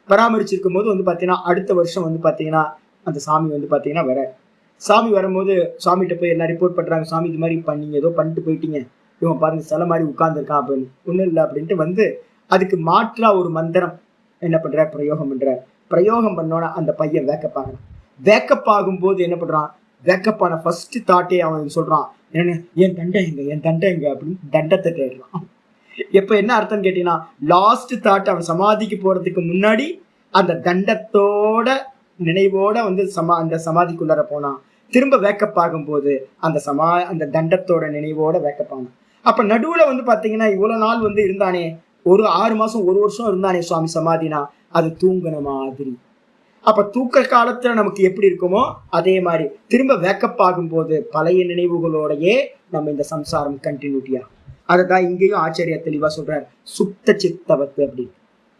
பராமரிச்சிருக்கும் போது வந்து பாத்தீங்கன்னா அடுத்த வருஷம் வந்து பாத்தீங்கன்னா அந்த சாமி வந்து பாத்தீங்கன்னா சாமி வரும்போது சாமிகிட்ட போய் எல்லாம் ரிப்போர்ட் பண்றாங்க, சாமி இது மாதிரி பண்ணீங்க, ஏதோ பண்ணிட்டு போயிட்டீங்க, இவன் பாருங்க சிலை மாதிரி உட்கார்ந்துருக்கான் அப்படின்னு. ஒண்ணும் இல்லை அப்படின்ட்டு வந்து அதுக்கு மாற்றா ஒரு மந்திரம் என்ன பண்ற, பிரயோகம் பண்ணோன்னா அந்த பையன் வேக்கப் ஆகிறான். வேக்கப் ஆகும்போது என்ன பண்றான், வேக்கப்பான ஃபர்ஸ்ட் தாட்டே அவன் சொல்றான், என்ன என் தண்டை எங்க அப்படின்னு தண்டத்தை தேடுறான். எப்ப என்ன அர்த்தம் கேட்டீங்கன்னா, லாஸ்ட் தாட் அவன் சமாதிக்கு போறதுக்கு முன்னாடி அந்த தண்டத்தோட நினைவோட வந்து அந்த சமாதிக்குள்ளார போனான். திரும்ப வேக்கப் ஆகும்போது அந்த தண்டத்தோட நினைவோட வேக்கப் ஆனான். அப்ப நடுவுல வந்து பாத்தீங்கன்னா இவ்வளவு நாள் வந்து இருந்தானே, ஒரு 6 மாசம் 1 வருஷம் இருந்தானே சுவாமி சமாதினா, அது தூங்கின மாதிரி. அப்ப தூக்க காலத்துல நமக்கு எப்படி இருக்குமோ அதே மாதிரி திரும்ப வேக்கப் ஆகும்போது பழைய நினைவுகளோடையே நம்ம இந்த சம்சாரம் கண்டினியூட்டியா. அதைதான் இங்கேயும் ஆச்சரிய தெளிவா சொல்றாரு, சுத்த சித்தவத்து அப்படின்னு.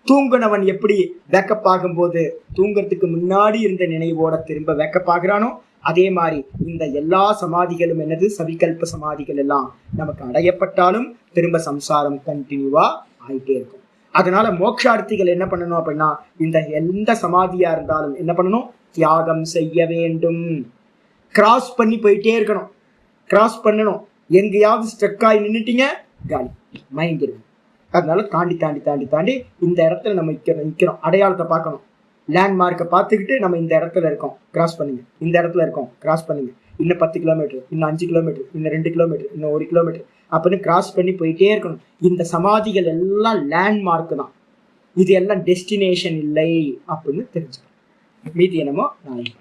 தூங்குனவன் எப்படி வேக்கப் ஆகும்போது தூங்கறதுக்கு முன்னாடி இருந்த நினைவோட திரும்ப வேக்கப் ஆகிறானோ, அதே மாதிரி இந்த எல்லா சமாதிகளும் என்னது, சவிகல்ப சமாதிகள் எல்லாம் நமக்கு அடையப்பட்டாலும் திரும்ப சம்சாரம் கண்டினியூவா ஆயிட்டே இருக்கும். அதனால மோட்சார்த்திகள் என்ன பண்ணணும் அப்படின்னா, இந்த எந்த சமாதியா இருந்தாலும் என்ன பண்ணணும், தியாகம் செய்ய வேண்டும். கிராஸ் பண்ணி போயிட்டே இருக்கணும், கிராஸ் பண்ணணும். எங்கேயாவது ஸ்ட்ரக் ஆகி நின்றுட்டீங்க, காலி, மயங்கிடும். அதனால தாண்டி தாண்டி தாண்டி தாண்டி இந்த இடத்துல நம்ம நிற்கிறோம், அடையாளத்தை பார்க்கணும், லேண்ட்மார்க்கை பார்த்துக்கிட்டு நம்ம இந்த இடத்துல இருக்கோம், கிராஸ் பண்ணுங்க, இந்த இடத்துல இருக்கோம், கிராஸ் பண்ணுங்க, இன்னும் 10 கிலோமீட்டர், இன்னும் 5 கிலோமீட்டர், இன்னும் 2 கிலோமீட்டர், இன்னும் 1 கிலோமீட்டர் அப்படின்னு கிராஸ் பண்ணி போயிட்டே இருக்கணும். இந்த சமாதிகள் எல்லாம் லேண்ட்மார்க் தான், இது எல்லாம் டெஸ்டினேஷன் இல்லை அப்படின்னு தெரிஞ்சுக்கணும். மீதி என்னமோ நாளைக்கு.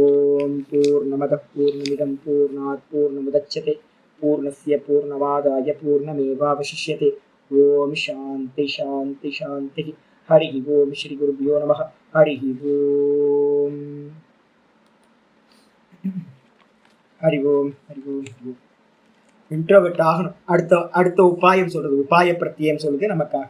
ஓம் பூர்ணமத பூர்ணமிதம் பூர்ணாத் பூர்ணமுதச்யதே பூர்ணஸ்ய பூர்ணமாதாய பூர்ணமேவாவசிஷ்யதே. ஓம் சாந்தி சாந்தி சாந்தி. ஹரி ஓம். ஸ்ரீ குருபியோ நமஹ. ஹரி ஓம். ஹரி ஓம். ஹரி ஓம். இன்ட்ரோவர்ட் ஆகணும். அடுத்த உபாயம் சொல்றது, உபாய பிரத்தியம் சொல்லுது நமக்காக.